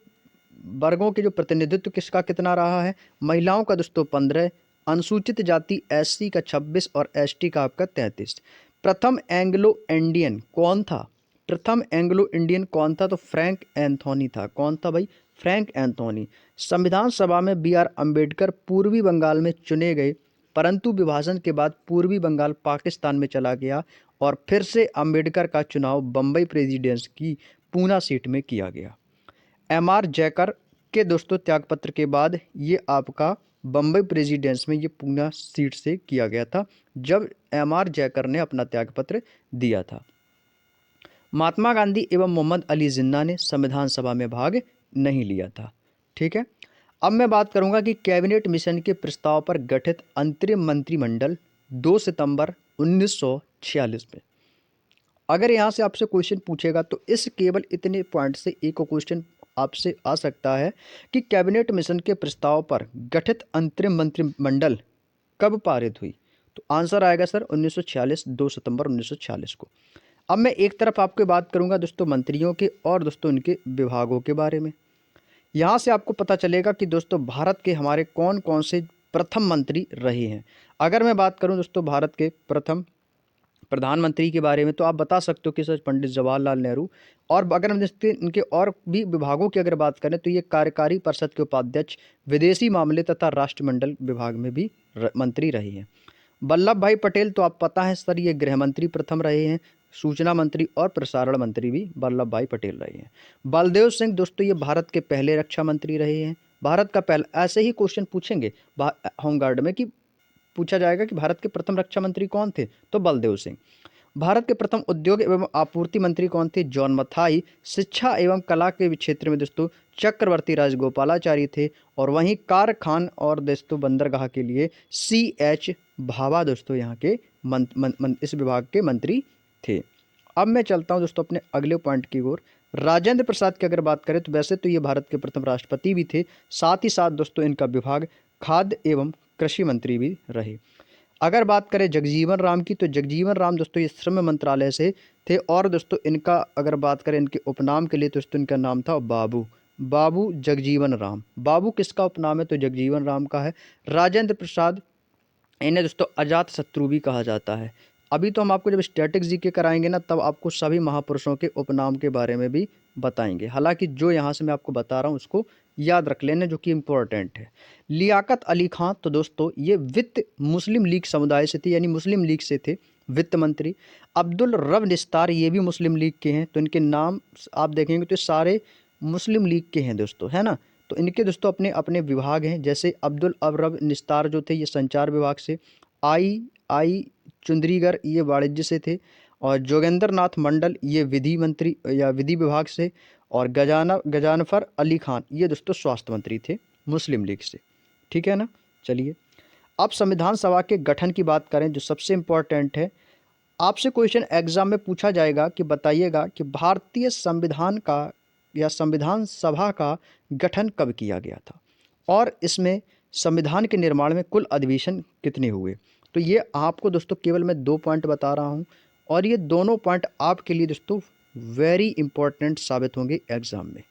वर्गों के जो प्रतिनिधित्व किसका कितना रहा है, महिलाओं का दोस्तों 15, अनुसूचित जाति एससी का 26 और एसटी का आपका 33। प्रथम एंग्लो इंडियन कौन था? प्रथम एंग्लो इंडियन कौन था? तो फ्रैंक एंथोनी था। कौन था भाई? Frank Anthony. संविधान सभा में बी.आर. अम्बेडकर पूर्वी बंगाल में चुने गए, परंतु विभाजन के बाद पूर्वी बंगाल पाकिस्तान में चला गया और फिर से अम्बेडकर का चुनाव बम्बई प्रेसिडेंसी की पूना सीट में किया गया। एम.आर. जयकर के दोस्तों त्यागपत्र के बाद ये आपका बम्बई प्रेसिडेंसी में ये पूना सीट से किया गया था, जब एम.आर. जयकर ने अपना त्यागपत्र दिया था। महात्मा गांधी एवं मोहम्मद अली जिन्ना ने संविधान सभा में भाग नहीं लिया था। ठीक है। अब मैं बात करूंगा कि कैबिनेट मिशन के प्रस्ताव पर गठित अंतरिम मंत्रिमंडल 2 सितंबर 1946 में। अगर यहाँ से आपसे क्वेश्चन पूछेगा तो इस केवल इतने पॉइंट से एक क्वेश्चन आपसे आ सकता है कि कैबिनेट मिशन के प्रस्ताव पर गठित अंतरिम मंत्रिमंडल कब पारित हुई? तो आंसर आएगा सर 1946, 2 सितंबर 1946 को। अब मैं एक तरफ आपको बात करूंगा दोस्तों मंत्रियों के और दोस्तों उनके विभागों के बारे में। यहाँ से आपको पता चलेगा कि दोस्तों भारत के हमारे कौन कौन से प्रथम मंत्री रहे हैं। अगर मैं बात करूँ दोस्तों भारत के प्रथम प्रधानमंत्री के बारे में, तो आप बता सकते हो कि सर पंडित जवाहरलाल नेहरू। और अगर हम देखते हैं इनके और भी विभागों की अगर बात करें तो ये कार्यकारी परिषद के उपाध्यक्ष, विदेशी मामले तथा राष्ट्रमंडल विभाग में भी मंत्री रहे हैं। वल्लभ भाई पटेल तो आप पता है सर ये गृह मंत्री प्रथम रहे हैं। सूचना मंत्री और प्रसारण मंत्री भी वल्लभ भाई पटेल रहे हैं। बलदेव सिंह दोस्तों ये भारत के पहले रक्षा मंत्री रहे हैं। भारत का पहला, ऐसे ही क्वेश्चन पूछेंगे होमगार्ड में कि पूछा जाएगा कि भारत के प्रथम रक्षा मंत्री कौन थे, तो बलदेव सिंह। भारत के प्रथम उद्योग एवं आपूर्ति मंत्री कौन थे? जॉन मथाई। शिक्षा एवं कला के क्षेत्र में दोस्तों चक्रवर्ती राजगोपालाचारी थे। और वहीं कारखान और दोस्तों बंदरगाह के लिए C.H. भाभा दोस्तों यहाँ के इस विभाग के मंत्री थे। अब मैं चलता हूँ दोस्तों अपने अगले पॉइंट की ओर। राजेंद्र प्रसाद की अगर बात करें तो वैसे तो ये भारत के प्रथम राष्ट्रपति भी थे, साथ ही साथ दोस्तों इनका विभाग खाद्य एवं कृषि मंत्री भी रहे। अगर बात करें जगजीवन राम की, तो जगजीवन राम दोस्तों ये श्रम मंत्रालय से थे। और दोस्तों इनका अगर बात करें इनके उपनाम के लिए तो दोस्तों इनका नाम था बाबू। बाबू जगजीवन राम। बाबू किसका उपनाम है? तो जगजीवन राम का है। राजेंद्र प्रसाद, इन्हें दोस्तों अजात शत्रु भी कहा जाता है। अभी तो हम आपको जब स्टैटिक जीके कराएंगे ना, तब आपको सभी महापुरुषों के उपनाम के बारे में भी बताएंगे। हालांकि जो यहाँ से मैं आपको बता रहा हूँ उसको याद रख लेना, जो कि इम्पोर्टेंट है। लियाकत अली खां तो दोस्तों ये वित्त मुस्लिम लीग समुदाय से थे, यानी मुस्लिम लीग से थे, वित्त मंत्री। अब्दुल रब निस्तार ये भी मुस्लिम लीग के हैं, तो इनके नाम आप देखेंगे तो सारे मुस्लिम लीग के हैं दोस्तों, है ना। तो इनके दोस्तों अपने अपने विभाग हैं, जैसे अब्दुल रब निस्तार जो थे ये संचार विभाग से, आई चुंद्रीगर ये वाणिज्य से थे, और जोगेंद्र नाथ मंडल ये विधि मंत्री या विधि विभाग से, और गजानफर अली खान ये दोस्तों स्वास्थ्य मंत्री थे मुस्लिम लीग से। ठीक है ना। चलिए अब संविधान सभा के गठन की बात करें, जो सबसे इम्पोर्टेंट है। आपसे क्वेश्चन एग्जाम में पूछा जाएगा कि बताइएगा कि भारतीय संविधान का या संविधान सभा का गठन कब किया गया था, और इसमें संविधान के निर्माण में कुल अधिवेशन कितने हुए। तो ये आपको दोस्तों केवल मैं 2 पॉइंट बता रहा हूँ, और ये दोनों पॉइंट आपके लिए दोस्तों वेरी इंपॉर्टेंट साबित होंगे एग्जाम में।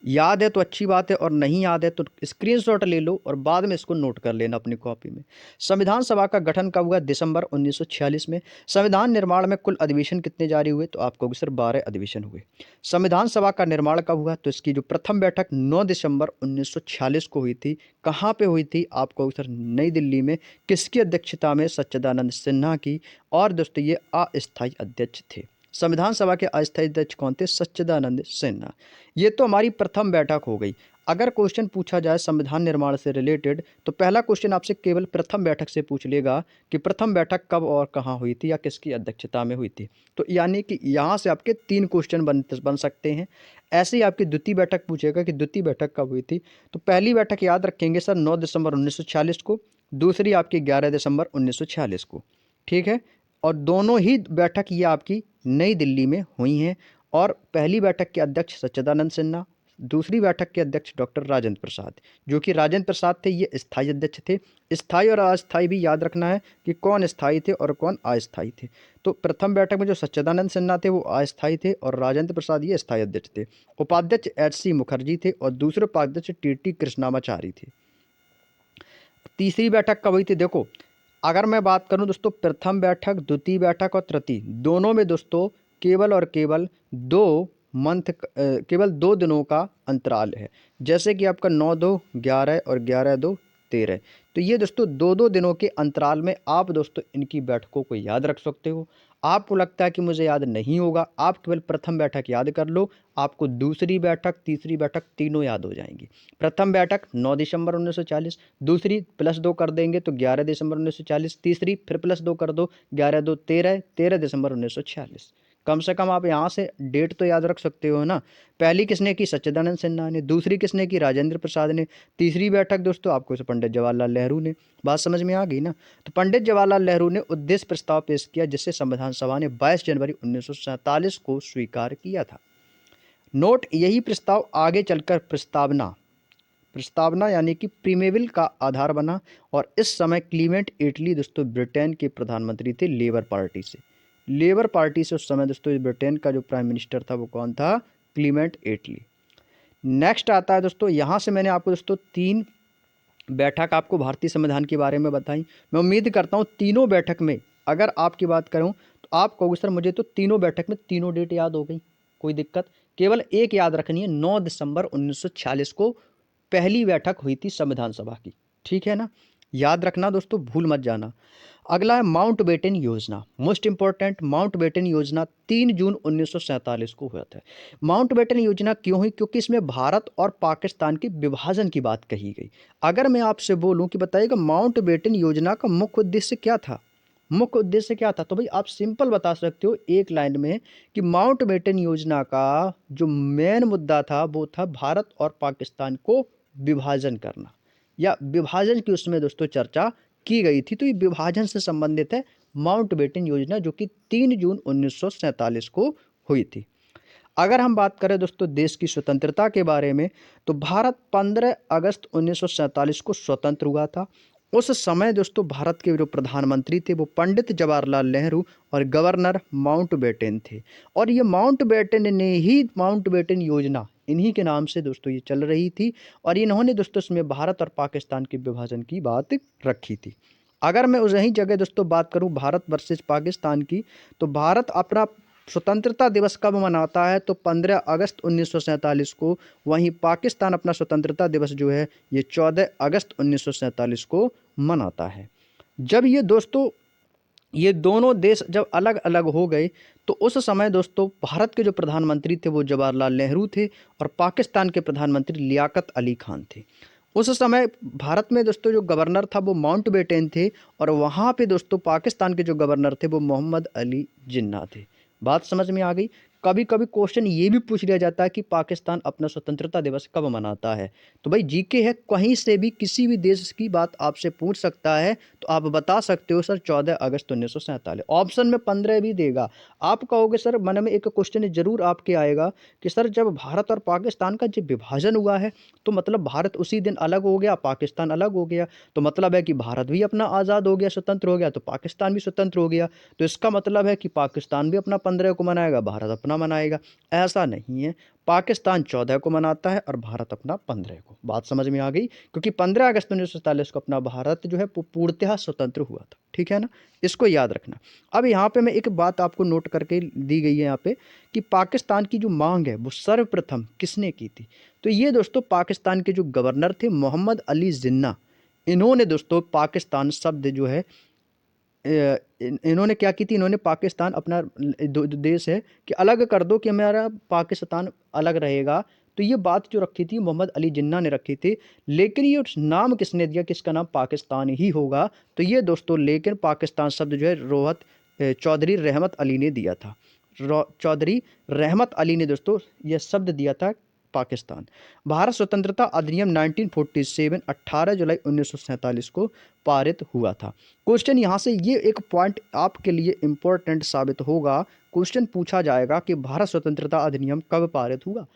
याद है तो अच्छी बात है, और नहीं याद है तो स्क्रीनशॉट ले लो और बाद में इसको नोट कर लेना अपनी कॉपी में। संविधान सभा का गठन कब हुआ? दिसंबर 1946 में। संविधान निर्माण में कुल अधिवेशन कितने जारी हुए? तो आपको सर 12 अधिवेशन हुए। संविधान सभा का निर्माण कब हुआ? तो इसकी जो प्रथम बैठक 9 दिसंबर 1946 को हुई थी। कहाँ पे हुई थी? आपको सर नई दिल्ली में। किसकी अध्यक्षता में? सच्चिदानंद सिन्हा की। और दोस्तों ये अस्थायी अध्यक्ष थे। संविधान सभा के अस्थायी अध्यक्ष कौन थे? सच्चिदानंद सिन्हा। ये तो हमारी प्रथम बैठक हो गई। अगर क्वेश्चन पूछा जाए संविधान निर्माण से रिलेटेड तो पहला क्वेश्चन आपसे केवल प्रथम बैठक से पूछ लेगा कि प्रथम बैठक कब और कहाँ हुई थी या किसकी अध्यक्षता में हुई थी। तो यानी कि यहाँ से आपके 3 क्वेश्चन बन सकते हैं। ऐसे ही आपकी द्वितीय बैठक पूछेगा कि द्वितीय बैठक कब हुई थी। तो पहली बैठक याद रखेंगे सर 9 दिसंबर 1946 को, दूसरी आपकी 11 दिसंबर 1946 को। ठीक है, और दोनों ही बैठक ये आपकी नई दिल्ली में हुई हैं। और पहली बैठक के अध्यक्ष सच्चिदानंद सिन्हा, दूसरी बैठक के अध्यक्ष डॉक्टर राजेंद्र प्रसाद, जो कि राजेंद्र प्रसाद थे ये स्थायी अध्यक्ष थे। स्थायी और अस्थायी भी याद रखना है कि कौन स्थायी थे और कौन अस्थायी थे। तो प्रथम बैठक में जो सच्चिदानंद सिन्हा थे वो अस्थायी थे और राजेंद्र प्रसाद ये स्थायी अध्यक्ष थे। उपाध्यक्ष एच.सी. मुखर्जी थे और दूसरे उपाध्यक्ष टी.टी. कृष्णामाचारी थे। तीसरी बैठक कब हुई थी? देखो, अगर मैं बात करूं दोस्तों, प्रथम बैठक, द्वितीय बैठक और तृतीय दोनों में दोस्तों केवल और केवल 2 दिनों का अंतराल है। जैसे कि आपका 9-2-11 और 11-2-13। तो ये दोस्तों 2 दिनों के अंतराल में आप दोस्तों इनकी बैठकों को याद रख सकते हो। आपको लगता है कि मुझे याद नहीं होगा, आप केवल प्रथम बैठक याद कर लो, आपको दूसरी बैठक, तीसरी बैठक तीनों याद हो जाएंगी। प्रथम बैठक 9 दिसंबर 1940, दूसरी +2 कर देंगे तो 11 दिसंबर 1940, तीसरी फिर +2 कर दो 11-2-13, 13 दिसंबर 1946। कम से कम आप यहाँ से डेट तो याद रख सकते हो ना। पहली किसने की? सच्चिदानंद सिन्हा ने। दूसरी किसने की? राजेंद्र प्रसाद ने। तीसरी बैठक दोस्तों आपको से पंडित जवाहरलाल नेहरू ने। बात समझ में आ गई ना। तो पंडित जवाहरलाल नेहरू ने उद्देश्य प्रस्ताव पेश किया जिसे संविधान सभा ने 22 जनवरी 1947 को स्वीकार किया था। नोट, यही प्रस्ताव आगे चलकर प्रस्तावना यानी कि प्रीमेविल का आधार बना। और इस समय क्लीमेंट एटली दोस्तों ब्रिटेन के प्रधानमंत्री थे लेबर पार्टी से। लेबर पार्टी से उस समय दोस्तों ब्रिटेन का जो प्राइम मिनिस्टर था वो कौन था? क्लीमेंट एटली। नेक्स्ट आता है दोस्तों, यहाँ से मैंने आपको दोस्तों 3 बैठक आपको भारतीय संविधान के बारे में बताई। मैं उम्मीद करता हूँ तीनों बैठक में अगर आपकी बात करूँ तो आप कहोगे सर मुझे तो तीनों बैठक में तीनों डेट याद हो गई, कोई दिक्कत। केवल एक याद रखनी है, 9 दिसंबर 1946 को पहली बैठक हुई थी संविधान सभा की। ठीक है ना, याद रखना दोस्तों, भूल मत जाना। अगला है माउंट बेटन योजना, मोस्ट इंपॉर्टेंट। माउंट बेटन योजना 3 जून 1947 को हुआ था। माउंट बेटन योजना क्यों हुई? क्योंकि इसमें भारत और पाकिस्तान के विभाजन की बात कही गई। अगर मैं आपसे बोलूं कि बताइएगा माउंट बेटन योजना का मुख्य उद्देश्य क्या था? मुख्य उद्देश्य क्या था? तो भाई आप सिंपल बता सकते हो एक लाइन में कि माउंट बेटन योजना का जो मेन मुद्दा था वो था भारत और पाकिस्तान को विभाजन करना, या विभाजन की उसमें दोस्तों चर्चा की गई थी। तो ये विभाजन से संबंधित है माउंट बेटन योजना, जो कि 3 जून 1947 को हुई थी। अगर हम बात करें दोस्तों देश की स्वतंत्रता के बारे में तो भारत 15 अगस्त 1947 को स्वतंत्र हुआ था। उस समय दोस्तों भारत के जो प्रधानमंत्री थे वो पंडित जवाहरलाल नेहरू और गवर्नर माउंट बेटन थे। और ये माउंट बेटन ने ही माउंट बेटन योजना इन्हीं के नाम से दोस्तों ये चल रही थी। और इन्होंने दोस्तों इसमें भारत और पाकिस्तान के विभाजन की बात रखी थी। अगर मैं उस ही जगह दोस्तों बात करूं भारत वर्सेस पाकिस्तान की, तो भारत अपना स्वतंत्रता दिवस कब मनाता है? तो 15 अगस्त 1947 को। वहीं पाकिस्तान अपना स्वतंत्रता दिवस जो है ये 14 अगस्त 1947 को मनाता है। जब ये दोनों देश जब अलग अलग हो गए तो उस समय दोस्तों भारत के जो प्रधानमंत्री थे वो जवाहरलाल नेहरू थे और पाकिस्तान के प्रधानमंत्री लियाकत अली खान थे। उस समय भारत में दोस्तों जो गवर्नर था वो माउंट बेटन थे और वहाँ पे दोस्तों पाकिस्तान के जो गवर्नर थे वो मोहम्मद अली जिन्ना थे। बात समझ में आ गई। कभी कभी क्वेश्चन ये भी पूछ लिया जाता है कि पाकिस्तान अपना स्वतंत्रता दिवस कब मनाता है। तो भाई जीके है, कहीं से भी किसी भी देश की बात आपसे पूछ सकता है, तो आप बता सकते हो सर 14 अगस्त 1947। ऑप्शन में 15 भी देगा। आप कहोगे सर, मन में एक क्वेश्चन जरूर आपके आएगा कि सर जब भारत और पाकिस्तान का जब विभाजन हुआ है तो मतलब भारत उसी दिन अलग हो गया, पाकिस्तान अलग हो गया, तो मतलब है कि भारत भी अपना आज़ाद हो गया, स्वतंत्र हो गया, तो पाकिस्तान भी स्वतंत्र हो गया। तो इसका मतलब है कि पाकिस्तान भी अपना 15 को मनाएगा, भारत अपना मनाएगा। ऐसा नहीं है, पाकिस्तान 14 को मनाता है और भारत अपना 15 को। बात समझ में आ गई? क्योंकि 15 अगस्त 1947 को अपना भारत जो है पूर्णतः स्वतंत्र हुआ था। ठीक है ना, इसको याद रखना। अब यहाँ पे मैं एक बात आपको नोट करके दी गई है यहाँ पे कि पाकिस्तान की जो मांग है वो सर्वप्रथम किसने की थी। तो ये दोस्तों पाकिस्तान के जो गवर्नर थे मोहम्मद अली जिन्ना, इन्होंने दोस्तों पाकिस्तान शब्द जो है इन्होंने क्या की थी, इन्होंने पाकिस्तान अपना देश है कि अलग कर दो, कि हमारा पाकिस्तान अलग रहेगा। तो ये बात जो रखी थी मोहम्मद अली जिन्ना ने रखी थी, लेकिन ये नाम किसने दिया कि इसका नाम पाकिस्तान ही होगा। तो ये दोस्तों लेकिन पाकिस्तान शब्द जो है चौधरी रहमत अली ने दिया था। चौधरी रहमत अली ने दोस्तों यह शब्द दिया था पाकिस्तान। भारत स्वतंत्रता अधिनियम 1947 18 जुलाई 1947 को पारित हुआ था। क्वेश्चन यहाँ से ये एक पॉइंट आपके लिए इंपॉर्टेंट साबित होगा। क्वेश्चन पूछा जाएगा कि भारत स्वतंत्रता अधिनियम कब पारित हुआ।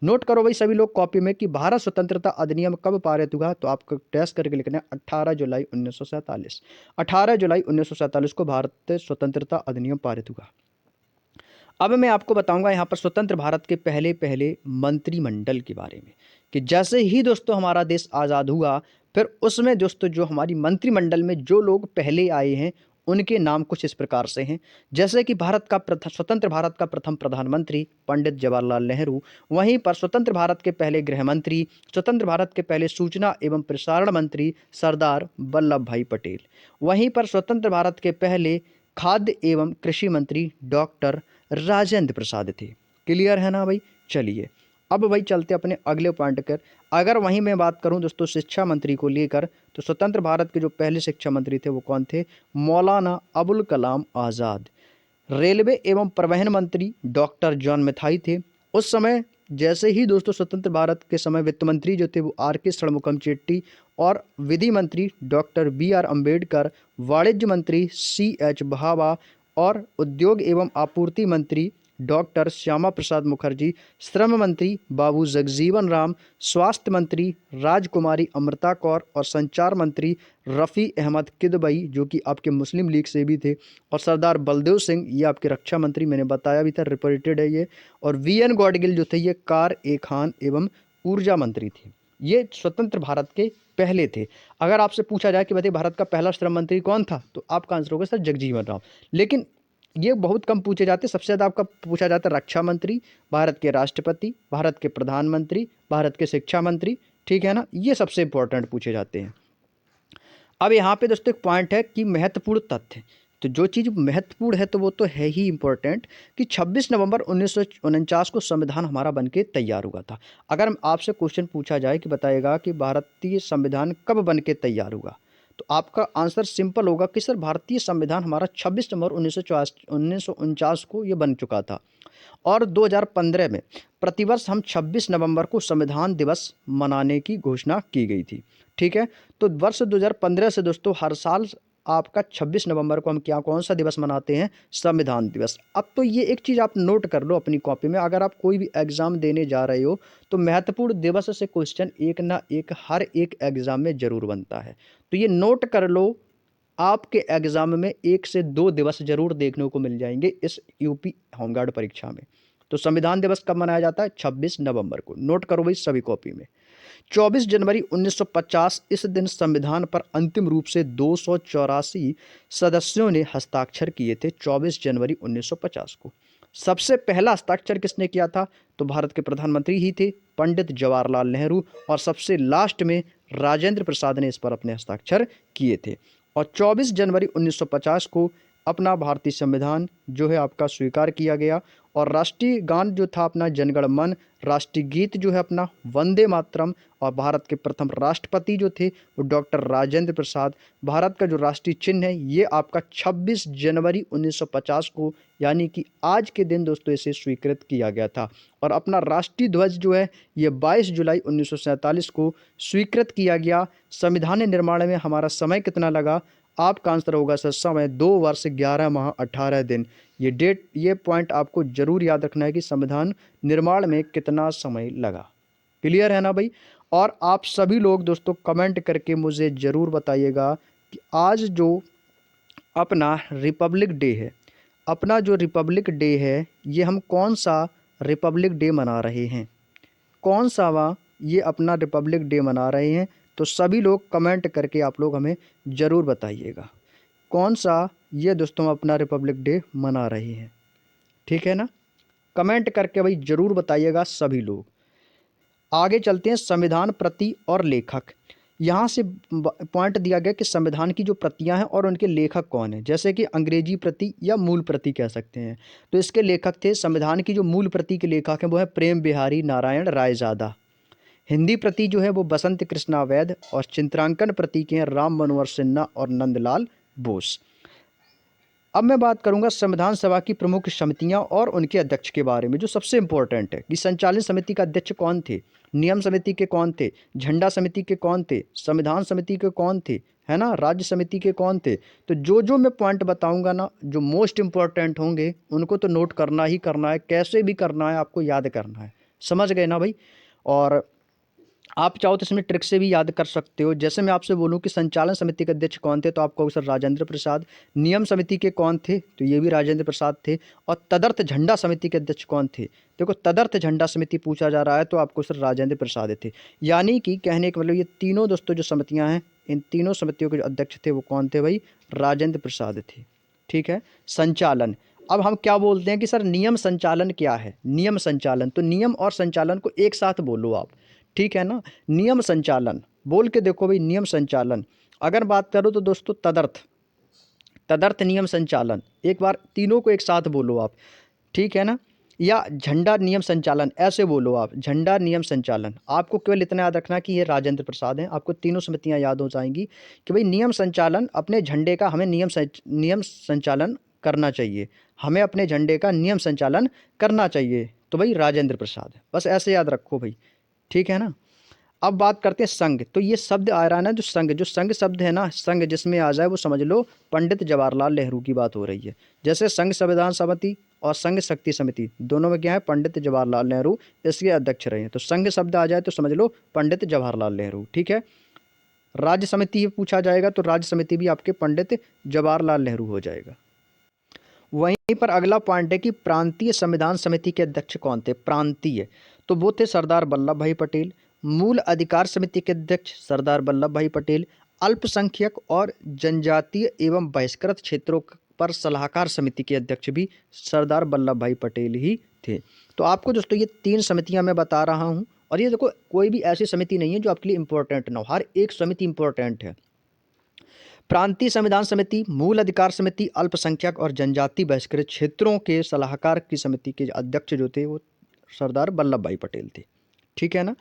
नोट करो भाई सभी लोग कॉपी में कि भारत स्वतंत्रता अधिनियम कब पारित हुआ। तो आपको टेस्ट करके लिखना है 18 जुलाई 1947। 18 जुलाई 1947 को भारत स्वतंत्रता अधिनियम पारित हुआ। अब मैं आपको बताऊंगा यहाँ पर स्वतंत्र भारत के पहले पहले मंत्रिमंडल के बारे में, कि जैसे ही दोस्तों हमारा देश आज़ाद हुआ फिर उसमें दोस्तों जो हमारी मंत्रिमंडल में जो लोग पहले आए हैं उनके नाम कुछ इस प्रकार से हैं। जैसे कि स्वतंत्र भारत का प्रथम प्रधानमंत्री पंडित जवाहरलाल नेहरू, वहीं पर स्वतंत्र भारत के पहले गृह मंत्री, स्वतंत्र भारत के पहले सूचना एवं प्रसारण मंत्री सरदार वल्लभ भाई पटेल, वहीं पर स्वतंत्र भारत के पहले खाद्य एवं कृषि मंत्री डॉक्टर राजेंद्र प्रसाद थे। क्लियर है ना भाई? चलिए अब भाई चलते अपने अगले पॉइंट कर। अगर वहीं मैं बात करूं दोस्तों शिक्षा मंत्री को लेकर, तो स्वतंत्र भारत के जो पहले शिक्षा मंत्री थे वो कौन थे? मौलाना अबुल कलाम आज़ाद। रेलवे एवं परिवहन मंत्री डॉक्टर जॉन मैथाई थे उस समय। जैसे ही दोस्तों स्वतंत्र भारत के समय वित्त मंत्री जो थे वो आर के षणमुखम चेट्टी, और विधि मंत्री डॉक्टर बी आर अम्बेडकर, वाणिज्य मंत्री सी एच भाभा, और उद्योग एवं आपूर्ति मंत्री डॉक्टर श्यामा प्रसाद मुखर्जी, श्रम मंत्री बाबू जगजीवन राम, स्वास्थ्य मंत्री राजकुमारी अमृता कौर, और संचार मंत्री रफ़ी अहमद किदवई जो कि आपके मुस्लिम लीग से भी थे, और सरदार बलदेव सिंह ये आपके रक्षा मंत्री, मैंने बताया भी था रिपोर्टेड है ये, और वी एन गॉडगिल जो थे ये कार ए खान एवं ऊर्जा मंत्री थे। ये स्वतंत्र भारत के पहले थे। अगर आपसे पूछा जाए कि बताइए भारत का पहला श्रम मंत्री कौन था, तो आपका आंसर होगा सर जगजीवन राम। लेकिन ये बहुत कम पूछे जाते, सबसे ज़्यादा आपका पूछा जाता है रक्षा मंत्री, भारत के राष्ट्रपति, भारत के प्रधानमंत्री, भारत के शिक्षा मंत्री। ठीक है ना, ये सबसे इंपॉर्टेंट पूछे जाते हैं। अब यहाँ पे दोस्तों एक पॉइंट है कि महत्वपूर्ण तथ्य, तो जो चीज़ महत्वपूर्ण है तो वो तो है ही इंपॉर्टेंट कि 26 नवंबर 1949 को संविधान हमारा बनके तैयार हुआ था। अगर आपसे क्वेश्चन पूछा जाए कि बताएगा कि भारतीय संविधान कब बनके तैयार हुआ, तो आपका आंसर सिंपल होगा कि सर भारतीय संविधान हमारा 26 नवंबर 1949 को ये बन चुका था, और 2015 में प्रतिवर्ष हम 26 नवंबर को संविधान दिवस मनाने की घोषणा की गई थी। ठीक है, तो वर्ष 2015 से दोस्तों हर साल आपका 26 नवंबर को हम कौन सा दिवस मनाते हैं? संविधान दिवस। अब तो ये एक चीज़ आप नोट कर लो अपनी कॉपी में, अगर आप कोई भी एग्जाम देने जा रहे हो तो महत्वपूर्ण दिवस से क्वेश्चन एक ना एक हर एक एग्जाम में जरूर बनता है। तो ये नोट कर लो, आपके एग्जाम में 1 से 2 दिवस जरूर देखने को मिल जाएंगे इस यूपी होमगार्ड परीक्षा में। तो संविधान दिवस कब मनाया जाता है? 26 नवंबर को। नोट करो भाई सभी कॉपी में। 24 जनवरी 1950 इस दिन संविधान पर अंतिम रूप से 284 सदस्यों ने हस्ताक्षर किए थे। 24 जनवरी 1950 को सबसे पहला हस्ताक्षर किसने किया था? तो भारत के प्रधानमंत्री ही थे, पंडित जवाहरलाल नेहरू, और सबसे लास्ट में राजेंद्र प्रसाद ने इस पर अपने हस्ताक्षर किए थे। और 24 जनवरी 1950 को अपना भारतीय संविधान जो है आपका स्वीकार किया गया। और राष्ट्रीय गान जो था अपना जनगण मन, राष्ट्रीय गीत जो है अपना वंदे मातरम। और भारत के प्रथम राष्ट्रपति जो थे वो डॉक्टर राजेंद्र प्रसाद। भारत का जो राष्ट्रीय चिन्ह है ये आपका 26 जनवरी 1950 को यानी कि आज के दिन दोस्तों इसे स्वीकृत किया गया था। और अपना राष्ट्रीय ध्वज जो है ये 22 जुलाई 1947 को स्वीकृत किया गया। संविधान निर्माण में हमारा समय कितना लगा? आपका आंसर होगा सर समय 2 वर्ष 11 माह 18 दिन। ये पॉइंट आपको जरूर याद रखना है कि संविधान निर्माण में कितना समय लगा। क्लियर है ना भाई? और आप सभी लोग दोस्तों कमेंट करके मुझे ज़रूर बताइएगा कि आज जो अपना रिपब्लिक डे है, अपना जो रिपब्लिक डे है ये हम कौन सा रिपब्लिक डे मना रहे हैं, कौन सा ये अपना रिपब्लिक डे मना रहे हैं। तो सभी लोग कमेंट करके आप लोग हमें ज़रूर बताइएगा कौन सा ये दोस्तों अपना रिपब्लिक डे मना रहे हैं। ठीक है ना? कमेंट करके भाई ज़रूर बताइएगा सभी लोग। आगे चलते हैं संविधान प्रति और लेखक। यहाँ से पॉइंट दिया गया कि संविधान की जो प्रतियां हैं और उनके लेखक कौन हैं, जैसे कि अंग्रेजी प्रति या मूल प्रति कह सकते हैं। तो इसके लेखक थे, संविधान की जो मूल प्रति के लेखक हैं वो है प्रेम बिहारी नारायण रायजादा। हिंदी प्रति जो है वो बसंत कृष्णा वैद। और चित्रांकन प्रति के हैं राम मनोहर सिन्हा और नंदलाल बोस। अब मैं बात करूंगा संविधान सभा की प्रमुख समितियां और उनके अध्यक्ष के बारे में, जो सबसे इंपॉर्टेंट है कि संचालन समिति का अध्यक्ष कौन थे, नियम समिति के कौन थे, झंडा समिति के कौन थे, संविधान समिति के कौन थे, है ना, राज्य समिति के कौन थे। तो जो मैं पॉइंट बताऊंगा ना जो मोस्ट इंपॉर्टेंट होंगे उनको तो नोट करना ही करना है, कैसे भी करना है, आपको याद करना है। समझ गए ना भाई? और आप चाहो तो इसमें ट्रिक से भी याद कर सकते हो। जैसे मैं आपसे बोलूं कि संचालन समिति के अध्यक्ष कौन थे तो आप कहोगे सर राजेंद्र प्रसाद। नियम समिति के कौन थे तो ये भी राजेंद्र प्रसाद थे। और तदर्थ झंडा समिति के अध्यक्ष कौन थे, देखो तदर्थ झंडा समिति पूछा जा रहा है तो आपको सर राजेंद्र प्रसाद थे। यानी कि कहने का मतलब ये तीनों दोस्तों जो समितियाँ हैं इन तीनों समितियों के जो अध्यक्ष थे वो कौन थे भाई? राजेंद्र प्रसाद थे। ठीक है। संचालन, अब हम क्या बोलते हैं कि सर नियम संचालन क्या है? नियम संचालन, तो नियम और संचालन को एक साथ बोलो आप। ठीक है ना? नियम संचालन बोल के देखो भाई। नियम संचालन अगर बात करो तो दोस्तों तदर्थ, तदर्थ नियम संचालन, एक बार तीनों को एक साथ बोलो आप। ठीक है ना? या झंडा नियम संचालन ऐसे बोलो आप, झंडा नियम संचालन। आपको केवल इतना याद रखना कि ये राजेंद्र प्रसाद हैं, आपको तीनों समितियां याद हो जाएंगी कि भाई नियम संचालन अपने झंडे का हमें नियम संचालन करना चाहिए, हमें अपने झंडे का नियम संचालन करना चाहिए। तो भाई राजेंद्र प्रसाद, बस ऐसे याद रखो भाई। ठीक है ना? अब बात करते हैं संघ। तो ये शब्द आ रहा है ना जो संघ शब्द है ना, संघ जिसमें आ जाए वो समझ लो पंडित जवाहरलाल नेहरू की बात हो रही है। जैसे संघ संविधान समिति और संघ शक्ति समिति दोनों में क्या है? पंडित जवाहरलाल नेहरू इसके अध्यक्ष रहे हैं। तो संघ शब्द आ जाए तो समझ लो पंडित जवाहरलाल नेहरू। ठीक है। राज्य समिति पूछा जाएगा तो राज्य समिति भी आपके पंडित जवाहरलाल नेहरू हो जाएगा। वहीं पर अगला पॉइंट है कि प्रांतीय संविधान समिति के अध्यक्ष कौन थे? प्रांतीय, तो वो थे सरदार वल्लभ भाई पटेल। मूल अधिकार समिति के अध्यक्ष सरदार वल्लभ भाई पटेल। अल्पसंख्यक और जनजातीय एवं बहिष्कृत क्षेत्रों पर सलाहकार समिति के अध्यक्ष भी सरदार वल्लभ भाई पटेल ही थे। तो आपको दोस्तों ये 3 समितियां मैं बता रहा हूँ। और ये देखो कोई भी ऐसी समिति नहीं है जो आपके लिए इंपॉर्टेंट ना हो, हर एक समिति इंपॉर्टेंट है। प्रांतीय संविधान समिति, मूल अधिकार समिति, अल्पसंख्यक और जनजाति बहिष्कृत क्षेत्रों के सलाहकार की समिति के अध्यक्ष जो थे वो सरदार वल्लभ भाई पटेल थे। ठीक है ना?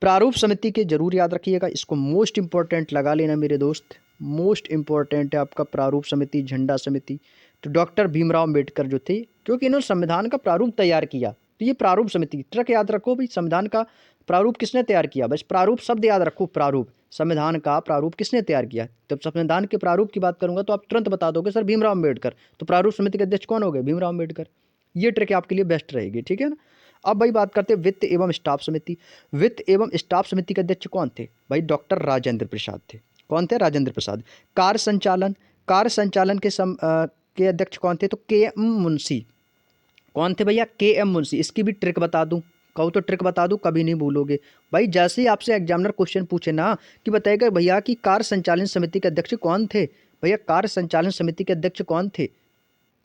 प्रारूप समिति के जरूर याद रखिएगा, इसको मोस्ट इंपॉर्टेंट लगा लेना मेरे दोस्त, मोस्ट इंपॉर्टेंट है आपका प्रारूप समिति, झंडा समिति। तो डॉक्टर भीमराव अम्बेडकर जो थे, क्योंकि इन्होंने संविधान का प्रारूप तैयार किया, तो ये प्रारूप समिति। ट्रक याद रखो भाई, संविधान का प्रारूप किसने तैयार किया? बस प्रारूप शब्द याद रखो, प्रारूप, संविधान का प्रारूप किसने तैयार किया? जब संविधान के प्रारूप की बात करूंगा तो आप तुरंत बता दोगे सर भीमराव अम्बेडकर। तो प्रारूप समिति के अध्यक्ष कौन हो गए? भीमराव अम्बेडकर। ये ट्रिक आपके लिए बेस्ट रहेगी। ठीक है ना? अब भाई बात करते हैं वित्त एवं स्टाफ समिति। वित्त एवं स्टाफ समिति के अध्यक्ष कौन थे? भाई डॉक्टर राजेंद्र प्रसाद थे। कौन थे? राजेंद्र प्रसाद। कार्य संचालन, कार्य संचालन के अध्यक्ष कौन थे? तो के.एम. मुंशी। कौन थे भैया? के.एम. मुंशी। इसकी भी ट्रिक बता दूं, कहूँ तो ट्रिक बता दूं, कभी नहीं भूलोगे भाई। जैसे ही आपसे एग्जामिनर क्वेश्चन पूछे ना कि बताइएगा भैया कि कार्य संचालन समिति के अध्यक्ष कौन थे, भैया कार्य संचालन समिति के अध्यक्ष कौन थे,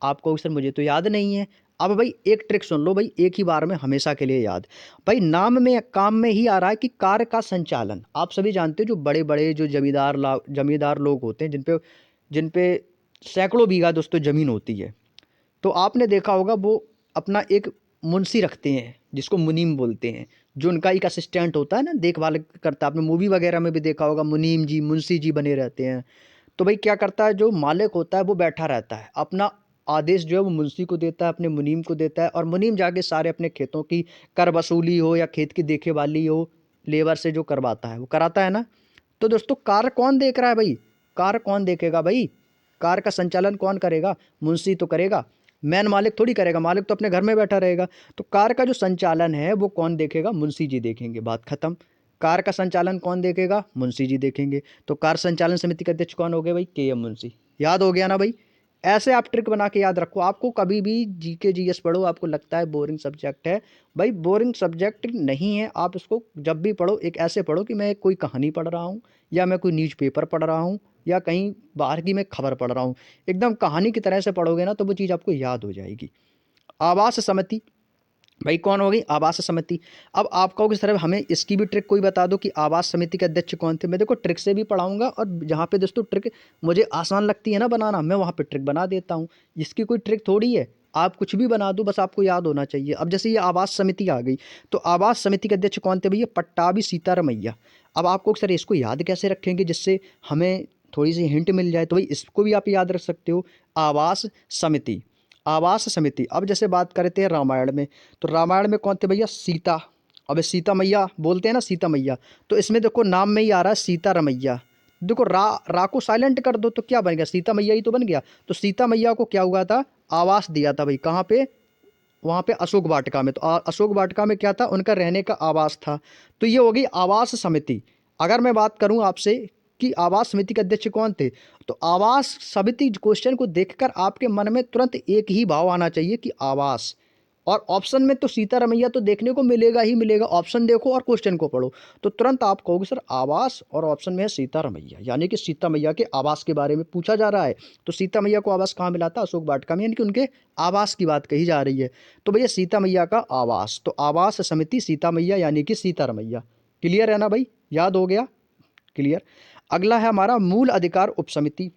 आपको सर मुझे तो याद नहीं है। अब भाई एक ट्रिक सुन लो भाई, एक ही बार में हमेशा के लिए याद। भाई नाम में काम में ही आ रहा है कि कार्य का संचालन। आप सभी जानते हो जो बड़े बड़े जो जमींदार लोग होते हैं जिन पे सैकड़ों बीघा दोस्तों ज़मीन होती है। तो आपने देखा होगा वो अपना एक मुंशी रखते हैं जिसको मुनीम बोलते हैं, जो उनका एक असिस्टेंट होता है ना, देखभाल करता है। आपने मूवी वगैरह में भी देखा होगा, मुनीम जी मुंशी जी बने रहते हैं। तो भाई क्या करता है, जो मालिक होता है वो बैठा रहता है, अपना आदेश जो है वो मुंशी को देता है, अपने मुनीम को देता है, और मुनीम जाके सारे अपने खेतों की कर वसूली हो या खेत की देखेभाली हो, लेबर से जो करवाता है वो कराता है ना। तो दोस्तों कार कौन देख रहा है भाई? कार कौन देखेगा भाई? कार का संचालन कौन करेगा? मुंशी तो करेगा, मैन मालिक थोड़ी करेगा, मालिक तो अपने घर में बैठा रहेगा। तो कार का जो संचालन है वो कौन देखेगा? मुंशी जी देखेंगे, बात खत्म। कार का संचालन कौन देखेगा? मुंशी जी देखेंगे। तो कार संचालन समिति के अध्यक्ष कौन हो गए भाई? के एम मुंशी। याद हो गया ना भाई? ऐसे आप ट्रिक बना के याद रखो। आपको कभी भी जीके जीएस पढ़ो, आपको लगता है बोरिंग सब्जेक्ट है, भाई बोरिंग सब्जेक्ट नहीं है। आप इसको जब भी पढ़ो एक ऐसे पढ़ो कि मैं कोई कहानी पढ़ रहा हूँ, या मैं कोई न्यूज़पेपर पढ़ रहा हूँ, या कहीं बाहर की मैं खबर पढ़ रहा हूँ। एकदम कहानी की तरह से पढ़ोगे ना तो वो चीज़ आपको याद हो जाएगी। आवास समिति, भाई कौन हो गई? आवास समिति। अब आप कहोगे सर हमें इसकी भी ट्रिक कोई बता दो कि आवास समिति के अध्यक्ष कौन थे। मैं देखो ट्रिक से भी पढ़ाऊंगा, और जहाँ पे दोस्तों ट्रिक मुझे आसान लगती है ना बनाना, मैं वहाँ पे ट्रिक बना देता हूँ। इसकी कोई ट्रिक थोड़ी है, आप कुछ भी बना दो, बस आपको याद होना चाहिए। अब जैसे ये आवास समिति आ गई, तो आवास समिति के अध्यक्ष कौन थे भैया? पट्टाभी सीतारमैया। अब आपको सर इसको याद कैसे रखेंगे जिससे हमें थोड़ी सी हिंट मिल जाए? तो भाई इसको भी आप याद रख सकते हो, आवास समिति। आवास समिति। अब जैसे बात करते हैं रामायण में, तो रामायण में कौन थे भैया? सीता। अब सीता मैया बोलते हैं ना, सीता मैया। तो इसमें देखो नाम में ही आ रहा है सीता रमैया। देखो रा को साइलेंट कर दो तो क्या बन गया? सीता मैया ही तो बन गया। तो सीता मैया को क्या हुआ था? आवास दिया था भाई। कहाँ पे? वहाँ पे अशोक वाटिका में। तो अशोक वाटिका में क्या था? उनका रहने का आवास था। तो ये हो गई आवास समिति। अगर मैं बात करूँ आपसे कि आवास समिति के अध्यक्ष कौन थे, तो आवास समिति क्वेश्चन को देखकर आपके मन में तुरंत एक ही भाव आना चाहिए कि आवास। और ऑप्शन में तो सीतारमैया तो देखने को मिलेगा ही मिलेगा। ऑप्शन देखो और क्वेश्चन को पढ़ो तो तुरंत आप कहोगे सर आवास, और ऑप्शन में है सीतारमैया, यानी कि सीता मैया के आवास के बारे में पूछा जा रहा है। तो सीता मैया को आवास कहाँ मिला था? अशोक वाटिका में, यानी कि उनके आवास की बात कही जा रही है। तो भैया सीता मैया का आवास, तो आवास समिति सीता मैया यानी कि सीतारमैया। क्लियर है ना भाई? याद हो गया? क्लियर। अगला है हमारा मूल अधिकार उपसमिति।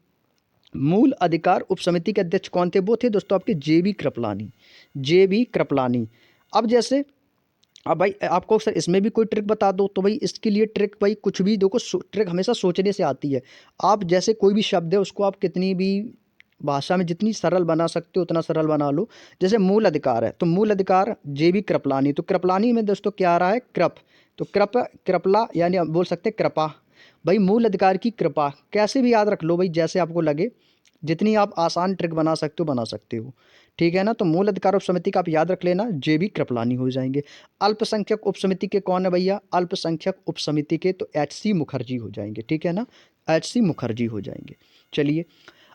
मूल अधिकार उपसमिति के अध्यक्ष कौन थे? वो थे दोस्तों आपके जे बी कृपलानी। जे बी कृपलानी। अब जैसे अब भाई आपको सर इसमें भी कोई ट्रिक बता दो, तो भाई इसके लिए ट्रिक भाई कुछ भी देखो, ट्रिक हमेशा सोचने से आती है। आप जैसे कोई भी शब्द है उसको आप कितनी भी भाषा में जितनी सरल बना सकते हो उतना सरल बना लो। जैसे मूल अधिकार है, तो मूल अधिकार जे बी कृपलानी। तो कृपलानी में दोस्तों क्या आ रहा है? कृप। तो कृप, कृपला यानी आप बोल सकते हैं कृपा। भाई मूल अधिकार की कृपा कैसे भी याद रख लो भाई, जैसे आपको लगे। जितनी आप आसान ट्रिक बना सकते हो बना सकते हो, ठीक है ना। तो मूल अधिकार उप समिति का आप याद रख लेना, जे बी कृपलानी हो जाएंगे। अल्पसंख्यक उप समिति के कौन है भैया? अल्पसंख्यक उप समिति के तो एच सी मुखर्जी हो जाएंगे, ठीक है ना, एच सी मुखर्जी हो जाएंगे। चलिए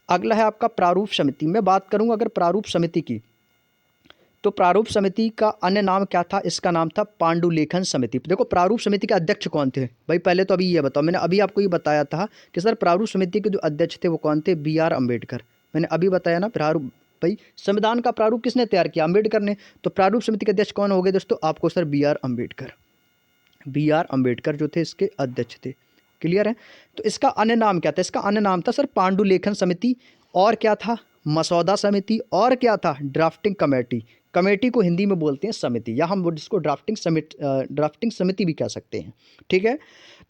अगला है आपका प्रारूप समिति। मैं बात करूं अगर प्रारूप समिति की, तो प्रारूप समिति का अन्य नाम क्या था? इसका नाम था पांडुलेखन समिति। देखो प्रारूप समिति के अध्यक्ष कौन थे भाई? पहले तो अभी ये बताओ, मैंने अभी आपको ये बताया था कि सर प्रारूप समिति के जो अध्यक्ष थे वो कौन थे? बी आर अम्बेडकर। मैंने अभी बताया ना प्रारूप, भाई संविधान का प्रारूप किसने तैयार किया? अम्बेडकर ने। तो प्रारूप समिति के अध्यक्ष कौन हो गए दोस्तों? आपको सर बी आर अम्बेडकर। बी आर अम्बेडकर जो थे इसके अध्यक्ष थे। क्लियर है? तो इसका अन्य नाम क्या था? इसका अन्य नाम था सर पांडुलेखन समिति। और क्या था? मसौदा समिति। और क्या था? Drafting committee. कमेटी को हिंदी में बोलते हैं समिति, या हम जिसको ड्राफ्टिंग समिति भी कह सकते हैं, ठीक है।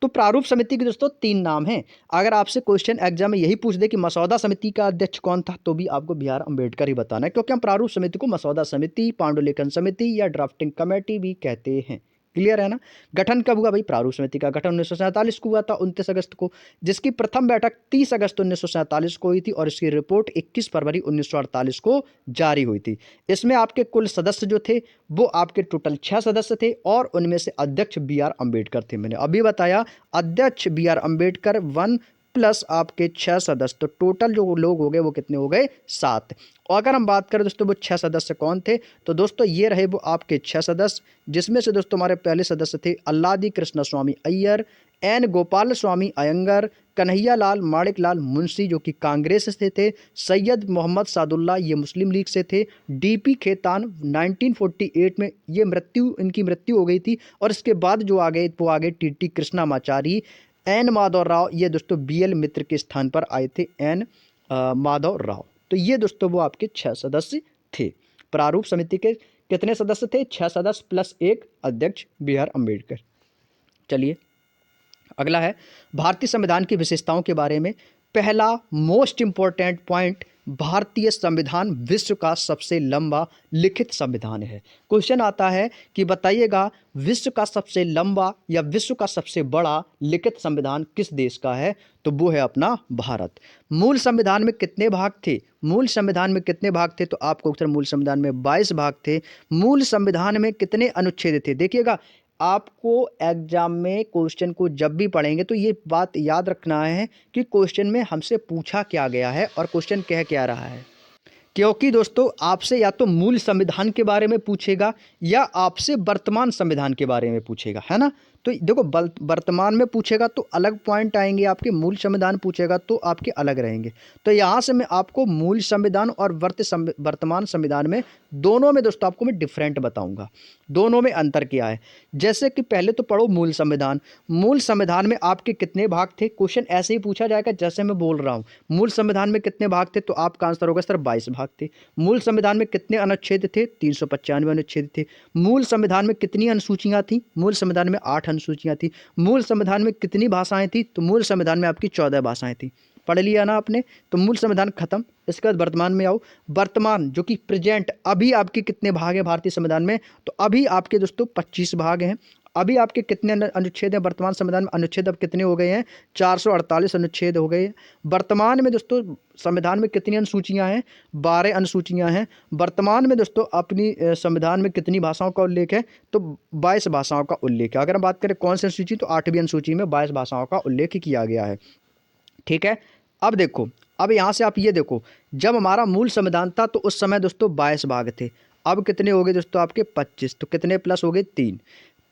तो प्रारूप समिति के दोस्तों 3 नाम हैं। अगर आपसे क्वेश्चन एग्जाम में यही पूछ दे कि मसौदा समिति का अध्यक्ष कौन था, तो भी आपको बी आर अम्बेडकर ही बताना है, क्योंकि हम प्रारूप समिति को मसौदा समिति, पांडुलेखन समिति या ड्राफ्टिंग कमेटी भी कहते हैं। क्लियर है ना? गठन कब हुआ भाई? प्रारूप समिति का गठन 1947 को हुआ था, 29 अगस्त को, जिसकी प्रथम बैठक 30 अगस्त 1947 को हुई थी, और इसकी रिपोर्ट 21 फरवरी 1948 को जारी हुई थी। इसमें आपके कुल सदस्य जो थे वो आपके टोटल 6 सदस्य थे, और उनमें से अध्यक्ष बी आर अम्बेडकर थे। मैंने अभी बताया अध्यक्ष बी आर अम्बेडकर 1 प्लस आपके 6 सदस्य, तो टोटल जो लोग हो गए वो कितने हो गए? 7। और अगर हम बात करें दोस्तों वो 6 सदस्य कौन थे, तो दोस्तों ये रहे वो आपके 6 सदस्य, जिसमें से दोस्तों हमारे पहले सदस्य थे अल्लादी कृष्ण स्वामी अय्यर, एन गोपाल स्वामी अयंगर, कन्हैया लाल माणिक लाल मुंशी जो कि कांग्रेस से थे, सैयद मोहम्मद सादुल्ला ये मुस्लिम लीग से थे, डीपी खेतान 1948 में ये इनकी मृत्यु हो गई थी, और इसके बाद जो आ गए वो आ गए टीटी कृष्णामाचारी, एन माधव राव ये दोस्तों बीएल मित्र के स्थान पर आए थे, एन माधव राव। तो ये दोस्तों वो आपके 6 सदस्य थे। प्रारूप समिति के कितने सदस्य थे? 6 सदस्य प्लस एक अध्यक्ष BR अम्बेडकर। चलिए अगला है भारतीय संविधान की विशेषताओं के बारे में। पहला मोस्ट इंपॉर्टेंट पॉइंट, भारतीय संविधान विश्व का सबसे लंबा लिखित संविधान है। क्वेश्चन आता है कि बताइएगा विश्व का सबसे लंबा या विश्व का सबसे बड़ा लिखित संविधान किस देश का है? तो वो है अपना भारत। मूल संविधान में कितने भाग थे? मूल संविधान में कितने भाग थे? तो आपको उत्तर मूल संविधान में 22 भाग थे। मूल संविधान में कितने अनुच्छेद थे? देखिएगा आपको एग्जाम में क्वेश्चन को जब भी पढ़ेंगे तो ये बात याद रखना है कि क्वेश्चन में हमसे पूछा क्या गया है और क्वेश्चन कह क्या रहा है। क्योंकि दोस्तों आपसे या तो मूल संविधान के बारे में पूछेगा या आपसे वर्तमान संविधान के बारे में पूछेगा, है ना। तो देखो वर्तमान में पूछेगा तो अलग पॉइंट आएंगे आपके, मूल संविधान पूछेगा तो आपके अलग रहेंगे। तो यहाँ से मैं आपको मूल संविधान और वर्तमान संविधान में दोनों में दोस्तों आपको मैं डिफरेंट बताऊंगा, दोनों में अंतर क्या है। जैसे कि पहले तो पढ़ो मूल संविधान। मूल संविधान में आपके कितने भाग थे? क्वेश्चन ऐसे ही पूछा जाएगा जैसे मैं बोल रहा हूँ। मूल संविधान में कितने भाग थे? तो आपका आंसर होगा सर 22 भाग थे। मूल संविधान में कितने अनुच्छेद थे? 395 अनुच्छेद थे। मूल संविधान में कितनी अनुसूचियां थी? मूल संविधान में 8 अनुसूचियां थी। मूल संविधान में कितनी भाषाएं थी? तो मूल संविधान में आपकी 14 भाषाएं थी। पढ़ लिया ना आपने। तो मूल संविधान खत्म। इसके बाद वर्तमान में आओ। वर्तमान जो कि प्रेजेंट, अभी आपके कितने भाग हैं भारतीय संविधान में? तो अभी आपके दोस्तों 25 भाग हैं। अभी आपके कितने अनुच्छेद हैं वर्तमान संविधान में? अनुच्छेद अब कितने हो गए हैं? 448 अनुच्छेद हो गए हैं। वर्तमान में दोस्तों संविधान में कितनी अनुसूचियां हैं? 12 अनुसूचियां हैं। वर्तमान में दोस्तों अपनी संविधान में कितनी भाषाओं का उल्लेख है? तो 22 भाषाओं का उल्लेख है। अगर हम बात करें कौन सी अनुसूची, तो 8वीं अनुसूची में 22 भाषाओं का उल्लेख किया गया है। ठीक है। अब देखो, अब यहाँ से आप ये देखो, जब हमारा मूल संविधान था तो उस समय दोस्तों 22 भाग थे। अब कितने हो गए दोस्तों आपके? 25। तो कितने प्लस हो गए? 3।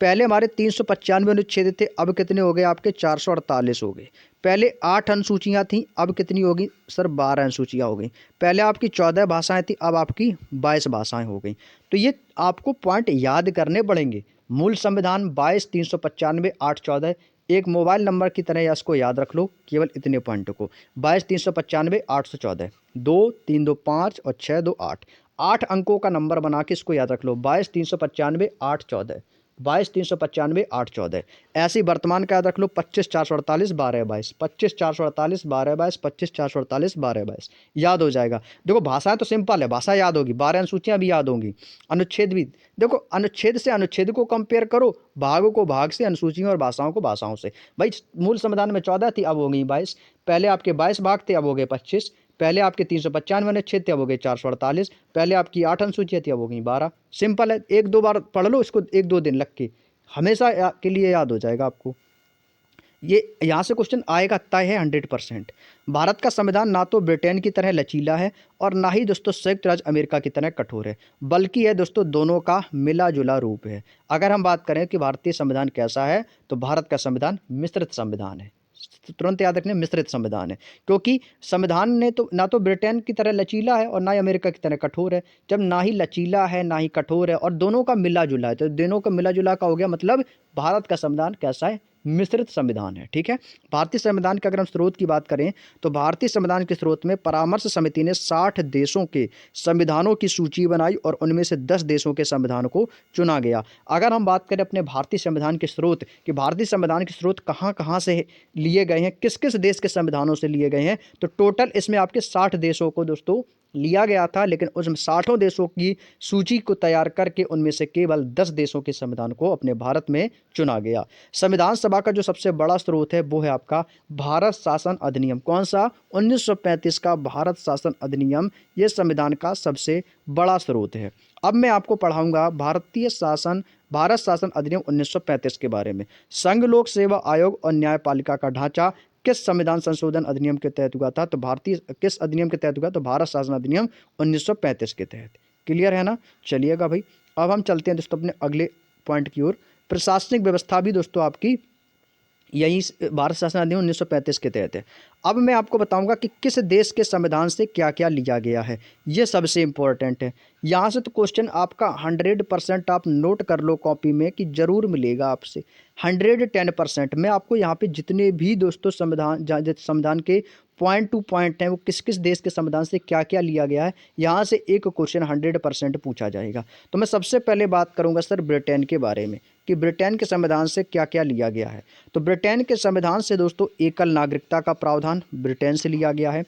पहले हमारे 395 अनुच्छेद थे, अब कितने हो गए आपके? 448 हो गए। पहले 8 अनुसूचियाँ थीं, अब कितनी होगी सर? 12 अनुसूचियाँ हो गई। पहले आपकी 14 भाषाएं थी, अब आपकी 22 भाषाएं हो गई। तो ये आपको पॉइंट याद करने पड़ेंगे। मूल संविधान 22, 395, 8, 14। एक मोबाइल नंबर की तरह इसको याद रख लो, केवल इतने पॉइंट को। 22, 395, 814, 2, 3, 2, 5 और 6, 2, 8। 8 अंकों का नंबर बना के इसको याद रख लो। 22, 395, 814, 22, 395, 814। ऐसे ही वर्तमान का याद रख लो। 25, 448, 12, 22, 25, 448, 12, 22, 25, 448, 12, 22। याद हो जाएगा। देखो भाषाएं तो सिंपल है, भाषा याद होगी, 12 अनुसूचियां भी याद होंगी, अनुच्छेद भी। देखो अनुच्छेद से अनुच्छेद को कंपेयर करो, भागों को भाग से, अनुसूचियों और भाषाओं को भाषाओं से। भाई मूल संविधान में 14 थी, अब हो गई 22। पहले आपके 22 भाग थे, अब हो गए 25। पहले आपके 395 अनुच्छेद थे, अब हो गए 448। पहले आपकी 8 अनुसूचियाँ थी, अब हो गई 12। सिंपल है, 1-2 बार पढ़ लो इसको, 1-2 दिन लग के, हमेशा के लिए याद हो जाएगा आपको। ये यहाँ से क्वेश्चन आएगा तय है 100%। भारत का संविधान ना तो ब्रिटेन की तरह लचीला है और ना ही दोस्तों संयुक्त राज्य अमेरिका की तरह कठोर है, बल्कि है दोस्तों दोनों का मिला जुला रूप है। अगर हम बात करें कि भारतीय संविधान कैसा है, तो भारत का संविधान मिश्रित संविधान है। तुरंत याद रखने, मिश्रित संविधान है। क्योंकि संविधान ने तो ना तो ब्रिटेन की तरह लचीला है और ना ही अमेरिका की तरह कठोर है। जब ना ही लचीला है ना ही कठोर है और दोनों का मिला जुला है, तो दोनों का मिला जुला का हो गया मतलब भारत का संविधान कैसा है? मिश्रित संविधान है। ठीक है। भारतीय संविधान के अगर हम स्रोत की बात करें तो भारतीय संविधान के स्रोत में परामर्श समिति ने 60 देशों के संविधानों की सूची बनाई और उनमें से 10 देशों के संविधानों को चुना गया। अगर हम बात करें अपने भारतीय संविधान के स्रोत कि भारतीय संविधान के स्रोत कहाँ कहाँ से लिए गए हैं, किस किस देश के संविधानों से लिए गए हैं, तो टोटल इसमें आपके 60 देशों को दोस्तों लिया गया था। लेकिन उस 60 देशों की सूची को तैयार करके उनमें से केवल 10 देशों के संविधान को अपने भारत में चुना गया। संविधान सभा का जो सबसे बड़ा स्रोत है वो है आपका भारत शासन अधिनियम। कौन सा? 1935 का भारत शासन अधिनियम, ये संविधान का सबसे बड़ा स्रोत है। अब मैं आपको पढ़ाऊंगा भारत शासन अधिनियम 1935 के बारे में। संघ लोक सेवा आयोग और न्यायपालिका का ढांचा किस संविधान संशोधन अधिनियम के तहत हुआ था? तो किस अधिनियम के तहत हुआ? तो भारत शासन अधिनियम 1935 के तहत। क्लियर है ना? चलिएगा भाई, अब हम चलते हैं दोस्तों अपने अगले पॉइंट की ओर। प्रशासनिक व्यवस्था भी दोस्तों आपकी यही भारत शासन अधिनियम 1935 के तहत है। अब मैं आपको बताऊंगा कि किस देश के संविधान से क्या क्या लिया गया है, ये सबसे इम्पोर्टेंट है। यहाँ से तो क्वेश्चन आपका 100% आप नोट कर लो कॉपी में कि जरूर मिलेगा आपसे 110%। मैं आपको यहाँ पे जितने भी दोस्तों संविधान के पॉइंट टू पॉइंट हैं वो किस किस देश के संविधान से क्या क्या लिया गया है, यहाँ से एक क्वेश्चन 100% पूछा जाएगा। तो मैं सबसे पहले बात करूँगा सर ब्रिटेन के बारे में कि ब्रिटेन के संविधान से क्या क्या लिया गया है। तो ब्रिटेन के संविधान से दोस्तों एकल नागरिकता का प्रावधान ब्रिटेन से लिया गया है।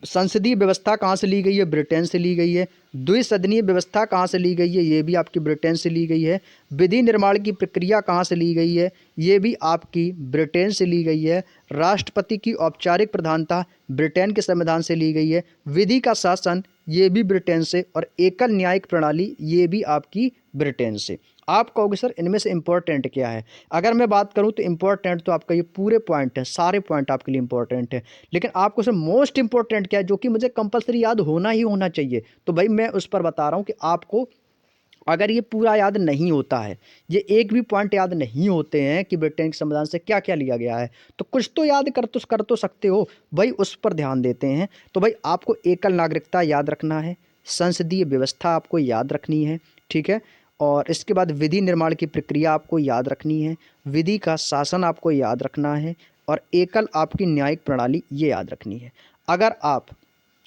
संसदीय व्यवस्था कहाँ से ली गई है, ब्रिटेन से ली गई है। द्विसदनीय व्यवस्था कहाँ से ली गई है, ये भी आपकी ब्रिटेन से ली गई है। विधि निर्माण की प्रक्रिया कहाँ से ली गई है, ये भी आपकी ब्रिटेन से ली गई है। राष्ट्रपति की औपचारिक प्रधानता ब्रिटेन के संविधान से ली गई है। विधि का शासन ये भी ब्रिटेन से, और एकल न्यायिक प्रणाली ये भी आपकी ब्रिटेन से। आप कहोगे सर इनमें से इम्पोर्टेंट क्या है। अगर मैं बात करूं तो इम्पोर्टेंट तो आपका ये पूरे पॉइंट है, सारे पॉइंट आपके लिए इम्पोर्टेंट है, लेकिन आपको सर मोस्ट इंपॉर्टेंट क्या है जो कि मुझे कंपलसरी याद होना ही होना चाहिए, तो भाई मैं उस पर बता रहा हूं कि आपको अगर ये पूरा याद नहीं होता है, ये एक भी पॉइंट याद नहीं होते हैं कि ब्रिटेन के संविधान से क्या क्या लिया गया है, तो कुछ तो याद कर तो सकते हो भाई, उस पर ध्यान देते हैं। तो भाई आपको एकल नागरिकता याद रखना है, संसदीय व्यवस्था आपको याद रखनी है, ठीक है, और इसके बाद विधि निर्माण की प्रक्रिया आपको याद रखनी है, विधि का शासन आपको याद रखना है, और एकल आपकी न्यायिक प्रणाली ये याद रखनी है। अगर आप,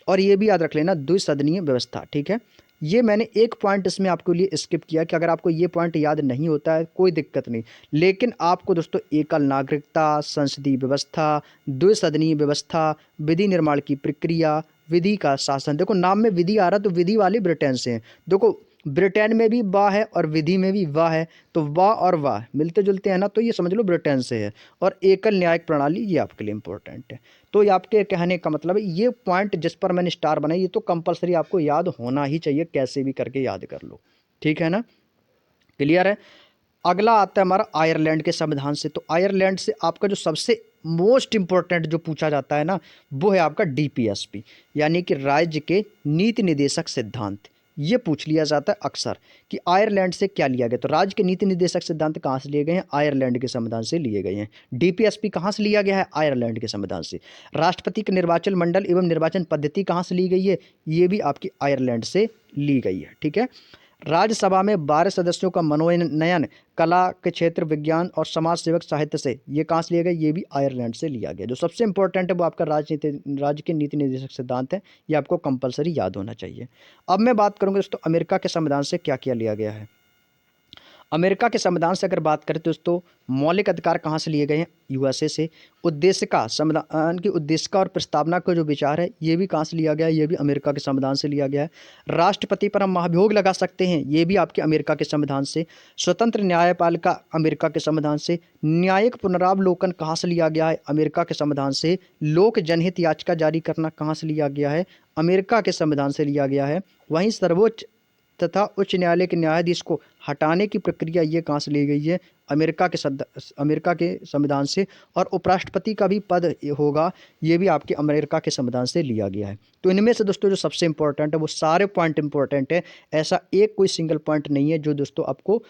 और ये भी याद रख लेना द्विसदनीय व्यवस्था, ठीक है। ये मैंने एक पॉइंट इसमें आपके लिए स्किप किया कि अगर आपको ये पॉइंट याद नहीं होता है कोई दिक्कत नहीं, लेकिन आपको दोस्तों एकल नागरिकता, संसदीय व्यवस्था, द्विसदनीय व्यवस्था, विधि निर्माण की प्रक्रिया, विधि का शासन, देखो नाम में विधि आ रहा तो विधि वाले ब्रिटेन से हैं। देखो ब्रिटेन में भी वाह है और विधि में भी वाह है, तो वाह और वाह मिलते जुलते हैं ना, तो ये समझ लो ब्रिटेन से है। और एकल न्यायिक प्रणाली ये आपके लिए इंपॉर्टेंट है। तो ये आपके कहने का मतलब है ये पॉइंट जिस पर मैंने स्टार बनाई ये तो कंपलसरी आपको याद होना ही चाहिए, कैसे भी करके याद कर लो, ठीक है ना, क्लियर है। अगला आता है हमारा आयरलैंड के संविधान से। तो आयरलैंड से आपका जो सबसे मोस्ट इंपॉर्टेंट जो पूछा जाता है ना, वो है आपका डीपीएसपी, यानी कि राज्य के नीति निर्देशक सिद्धांत। ये पूछ लिया जाता है अक्सर कि आयरलैंड से क्या लिया गया, तो राज्य के नीति निर्देशक सिद्धांत कहाँ से लिए गए हैं, आयरलैंड के संविधान से लिए गए हैं। डीपीएसपी कहाँ से लिया गया है, आयरलैंड के संविधान से। राष्ट्रपति के निर्वाचन मंडल एवं निर्वाचन पद्धति कहाँ से ली गई है, ये भी आपकी आयरलैंड से ली गई है, ठीक है। राज्यसभा में 12 सदस्यों का मनोनयन कला के क्षेत्र, विज्ञान और समाज सेवक साहित्य से, ये कहाँ से लिया गया, ये भी आयरलैंड से लिया गया। जो सबसे इंपॉर्टेंट है वो आपका राज्य के नीति निर्देशक सिद्धांत है, ये आपको कंपलसरी याद होना चाहिए। अब मैं बात करूँगा दोस्तों अमेरिका के संविधान से क्या क्या लिया गया है। अमेरिका के संविधान से अगर बात करें तो दोस्तों मौलिक अधिकार कहाँ से लिए गए हैं, यूएसए से। उद्देश्य का, संविधान की उद्देश्य का और प्रस्तावना का जो विचार है ये भी कहाँ से लिया गया है, ये भी अमेरिका के संविधान से लिया गया है। राष्ट्रपति पर हम महाभियोग लगा सकते हैं, ये भी आपके अमेरिका के संविधान से। स्वतंत्र न्यायपालिका अमेरिका के संविधान से। न्यायिक पुनरावलोकन कहाँ से लिया गया है, अमेरिका के संविधान से। लोक जनहित याचिका जारी करना कहाँ से लिया गया है, अमेरिका के संविधान से लिया गया है। वहीं सर्वोच्च तथा उच्च न्यायालय के न्यायाधीश को हटाने की प्रक्रिया ये कहाँ से ली गई है, अमेरिका के संविधान से। और उपराष्ट्रपति का भी पद होगा, ये भी आपके अमेरिका के संविधान से लिया गया है। तो इनमें से दोस्तों जो सबसे इंपॉर्टेंट है वो सारे पॉइंट इंपॉर्टेंट है, ऐसा एक कोई सिंगल पॉइंट नहीं है जो दोस्तों आपको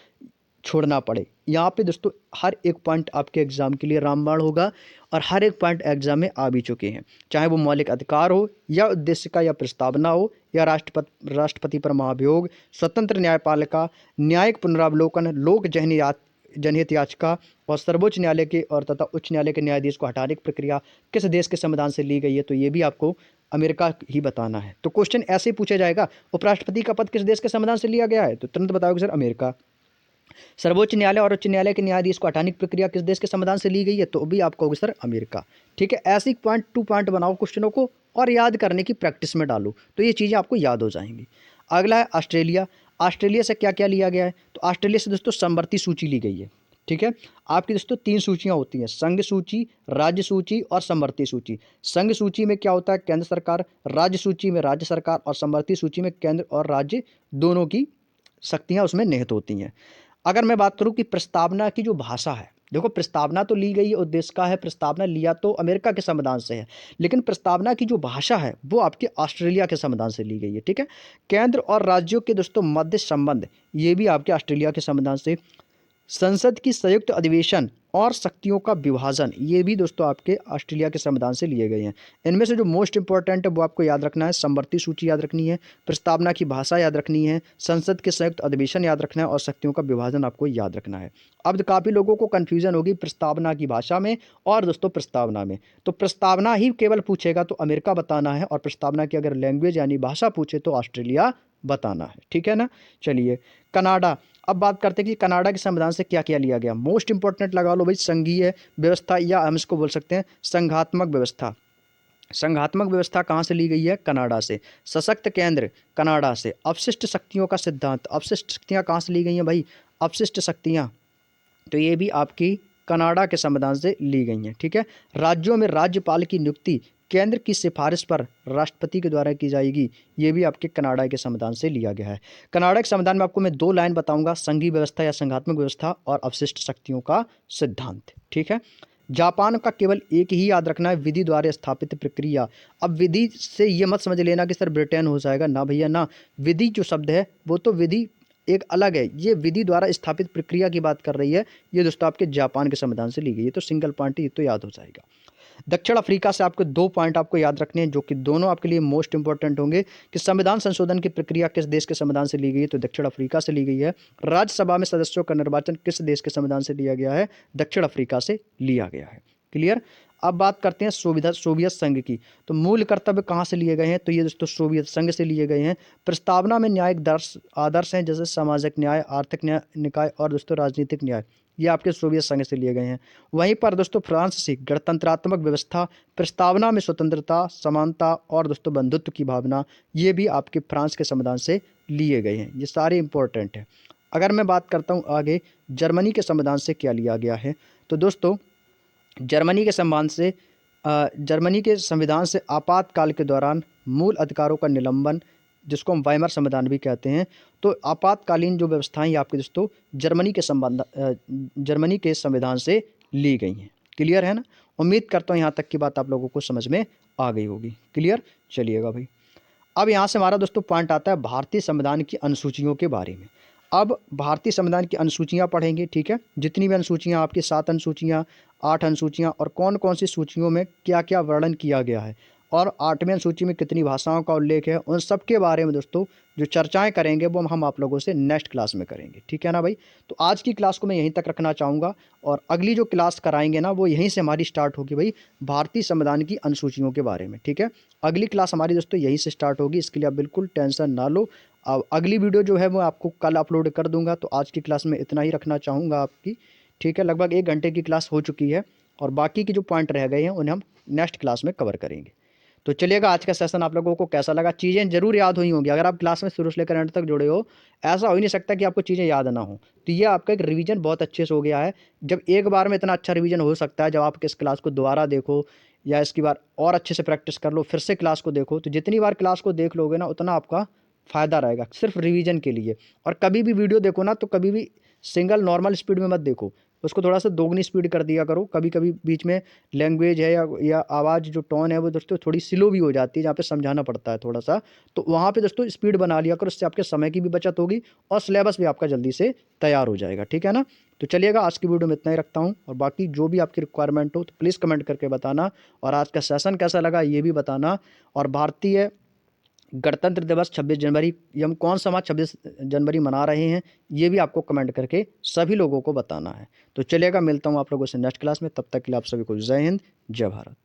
छोड़ना पड़े। यहाँ पे दोस्तों हर एक पॉइंट आपके एग्जाम के लिए रामबाण होगा, और हर एक पॉइंट एग्जाम में आ भी चुके हैं, चाहे वो मौलिक अधिकार हो, या उद्देश्य का या प्रस्तावना हो, या राष्ट्रपति पर महाभियोग, स्वतंत्र न्यायपालिका, न्यायिक पुनरावलोकन, लोक जनहित याचिका, और सर्वोच्च न्यायालय के और तथा उच्च न्यायालय के न्यायाधीश को हटाने की प्रक्रिया किस देश के संविधान से ली गई है, तो ये भी आपको अमेरिका ही बताना है। तो क्वेश्चन ऐसे ही पूछा जाएगा, उपराष्ट्रपति का पद किस देश के संविधान से लिया गया है, तो तुरंत बताओगे सर अमेरिका। सर्वोच्च न्यायालय और उच्च न्यायालय के न्यायाधीश को हटाने की प्रक्रिया किस देश के संविधान से ली गई है, तो भी आप कहोगे सर अमेरिका, ठीक है। ऐसे ही पॉइंट टू पॉइंट बनाओ क्वेश्चनों को और याद करने की प्रैक्टिस में डालो, तो ये चीज़ें आपको याद हो जाएंगी। अगला है ऑस्ट्रेलिया। ऑस्ट्रेलिया से क्या क्या लिया गया है, तो ऑस्ट्रेलिया से दोस्तों समवर्ती सूची ली गई है, ठीक है। आपकी दोस्तों 3 सूचियां होती हैं, संघ सूची, राज्य सूची और समवर्ती सूची। संघ सूची में क्या होता है, केंद्र सरकार, राज्य सूची में राज्य सरकार, और समवर्ती सूची में केंद्र और राज्य दोनों की शक्तियां उसमें निहित होती हैं। अगर मैं बात करूं कि प्रस्तावना की जो भाषा है, देखो प्रस्तावना तो ली गई है, उद्देश्य का है, प्रस्तावना लिया तो अमेरिका के संविधान से है, लेकिन प्रस्तावना की जो भाषा है वो आपके ऑस्ट्रेलिया के संविधान से ली गई है, ठीक है। केंद्र और राज्यों के दोस्तों मध्य संबंध, ये भी आपके ऑस्ट्रेलिया के संविधान से। संसद की संयुक्त अधिवेशन और शक्तियों का विभाजन, ये भी दोस्तों आपके ऑस्ट्रेलिया के संविधान से लिए गए हैं। इनमें से जो मोस्ट इंपॉर्टेंट है वो आपको याद रखना है, समवर्ती सूची याद रखनी है, प्रस्तावना की भाषा याद रखनी है, संसद के संयुक्त अधिवेशन याद रखना है और शक्तियों का विभाजन आपको याद रखना है। अब काफ़ी लोगों को कन्फ्यूजन होगी प्रस्तावना की भाषा में और दोस्तों प्रस्तावना में। तो प्रस्तावना ही केवल पूछेगा तो अमेरिका बताना है, और प्रस्तावना की अगर लैंग्वेज यानी भाषा पूछे तो ऑस्ट्रेलिया बताना है, ठीक है ना। चलिए कनाडा, अब बात करते हैं कि कनाडा के संविधान से क्या क्या लिया गया। मोस्ट इंपॉर्टेंट लगा लो भाई, संघीय व्यवस्था, या हम इसको बोल सकते हैं संघात्मक व्यवस्था। संघात्मक व्यवस्था कहाँ से ली गई है? कनाडा से। सशक्त केंद्र, कनाडा से। अपशिष्ट शक्तियों का सिद्धांत, अपशिष्ट शक्तियाँ कहाँ से ली गई हैं भाई? अपशिष्ट शक्तियाँ, तो ये भी आपकी कनाडा के संविधान से ली गई हैं, ठीक है। राज्यों में राज्यपाल की नियुक्ति केंद्र की सिफारिश पर राष्ट्रपति के द्वारा की जाएगी, ये भी आपके कनाडा के संविधान से लिया गया है। कनाडा के संविधान में आपको मैं 2 लाइन बताऊंगा, संघीय व्यवस्था या संघात्मक व्यवस्था और अपशिष्ट शक्तियों का सिद्धांत, ठीक है। जापान का केवल एक ही याद रखना है, विधि द्वारा स्थापित प्रक्रिया। अब विधि से ये मत समझ लेना कि सर ब्रिटेन हो जाएगा, ना भैया ना। विधि जो शब्द है वो तो विधि एक अलग है, ये विधि द्वारा स्थापित प्रक्रिया की बात कर रही है। ये दोस्तों आपके जापान के संविधान से ली गई है, तो सिंगल पॉइंट ये तो याद हो जाएगा। दक्षिण अफ्रीका से आपको 2 पॉइंट आपको याद रखने हैं, जो कि दोनों आपके लिए मोस्ट इंपॉर्टेंट होंगे कि संविधान संशोधन की प्रक्रिया किस देश के संविधान से ली गई है, तो दक्षिण अफ्रीका से ली गई है। राज्यसभा में सदस्यों का निर्वाचन किस देश के संविधान से लिया गया है? दक्षिण अफ्रीका से लिया गया है। क्लियर। अब बात करते हैं सोवियत संघ की, तो मूल कर्तव्य कहाँ से लिए गए हैं? तो ये दोस्तों सोवियत संघ से लिए गए हैं। प्रस्तावना में न्यायिक आदर्श हैं, जैसे सामाजिक न्याय, आर्थिक न्याय, निकाय और दोस्तों राजनीतिक न्याय, ये आपके सोवियत संघ से लिए गए हैं। वहीं पर दोस्तों फ्रांस से गणतंत्रात्मक व्यवस्था, प्रस्तावना में स्वतंत्रता, समानता और दोस्तों बंधुत्व की भावना, ये भी आपके फ्रांस के संविधान से लिए गए हैं। ये सारे इंपॉर्टेंट हैं। अगर मैं बात करता हूँ आगे जर्मनी के संविधान से क्या लिया गया है, तो दोस्तों जर्मनी के जर्मनी के संविधान से आपातकाल के दौरान मूल अधिकारों का निलंबन, जिसको हम वाइमर संविधान भी कहते हैं, तो आपातकालीन जो व्यवस्थाएं आपके दोस्तों जर्मनी के संविधान से ली गई हैं। क्लियर है ना। उम्मीद करता हूँ यहाँ तक की बात आप लोगों को समझ में आ गई होगी। क्लियर। चलिएगा भाई, अब यहाँ से हमारा दोस्तों पॉइंट आता है भारतीय संविधान की अनुसूचियों के बारे में। अब भारतीय संविधान की अनुसूचियाँ पढ़ेंगे, ठीक है। जितनी भी अनुसूचियाँ आपकी 7 अनुसूचियाँ, 8 अनुसूचियाँ, और कौन कौन सी सूचियों में क्या क्या वर्णन किया गया है, और 8वीं अनुसूची में कितनी भाषाओं का उल्लेख है, उन सब के बारे में दोस्तों जो चर्चाएं करेंगे वो हम आप लोगों से नेक्स्ट क्लास में करेंगे, ठीक है ना भाई। तो आज की क्लास को मैं यहीं तक रखना चाहूँगा, और अगली जो क्लास कराएंगे ना वो यहीं से हमारी स्टार्ट होगी भाई, भारतीय संविधान की अनुसूचियों के बारे में, ठीक है। अगली क्लास हमारी दोस्तों यहीं से स्टार्ट होगी, इसके लिए आप बिल्कुल टेंशन ना लो। अब अगली वीडियो जो है वो आपको कल अपलोड कर दूंगा। तो आज की क्लास में इतना ही रखना चाहूँगा आपकी, ठीक है। लगभग 1 घंटे की क्लास हो चुकी है, और बाकी के जो पॉइंट रह गए हैं उन्हें हम नेक्स्ट क्लास में कवर करेंगे। तो चलिएगा, आज का सेशन आप लोगों को कैसा लगा? चीज़ें जरूर याद हुई होंगी अगर आप क्लास में शुरू से लेकर एंड तक जुड़े हो। ऐसा हो ही नहीं सकता कि आपको चीज़ें याद ना हो। तो ये आपका एक रिवीजन बहुत अच्छे से हो गया है। जब एक बार में इतना अच्छा रिवीजन हो सकता है, जब आप इस क्लास को दोबारा देखो या इसकी बार और अच्छे से प्रैक्टिस कर लो, फिर से क्लास को देखो, तो जितनी बार क्लास को देख लोगे ना उतना आपका फ़ायदा रहेगा सिर्फ रिवीजन के लिए। और कभी भी वीडियो देखो ना तो कभी भी सिंगल नॉर्मल स्पीड में मत देखो, उसको थोड़ा सा दोगुनी स्पीड कर दिया करो। कभी कभी बीच में लैंग्वेज है या आवाज़ जो टोन है वो दोस्तों थोड़ी स्लो भी हो जाती है, जहाँ पे समझाना पड़ता है थोड़ा सा, तो वहाँ पे दोस्तों स्पीड बना लिया करो। उससे आपके समय की भी बचत होगी और सिलेबस भी आपका जल्दी से तैयार हो जाएगा, ठीक है ना। तो चलिएगा, आज की वीडियो में इतना ही रखता हूँ, और बाकी जो भी आपकी रिक्वायरमेंट हो तो प्लीज़ कमेंट करके बताना, और आज का सेशन कैसा लगा ये भी बताना। और भारतीय गणतंत्र दिवस 26 जनवरी, ये हम कौन सा माह 26 जनवरी मना रहे हैं, ये भी आपको कमेंट करके सभी लोगों को बताना है। तो चलिएगा, मिलता हूँ आप लोगों से नेक्स्ट क्लास में, तब तक के लिए आप सभी को जय हिंद, जय भारत।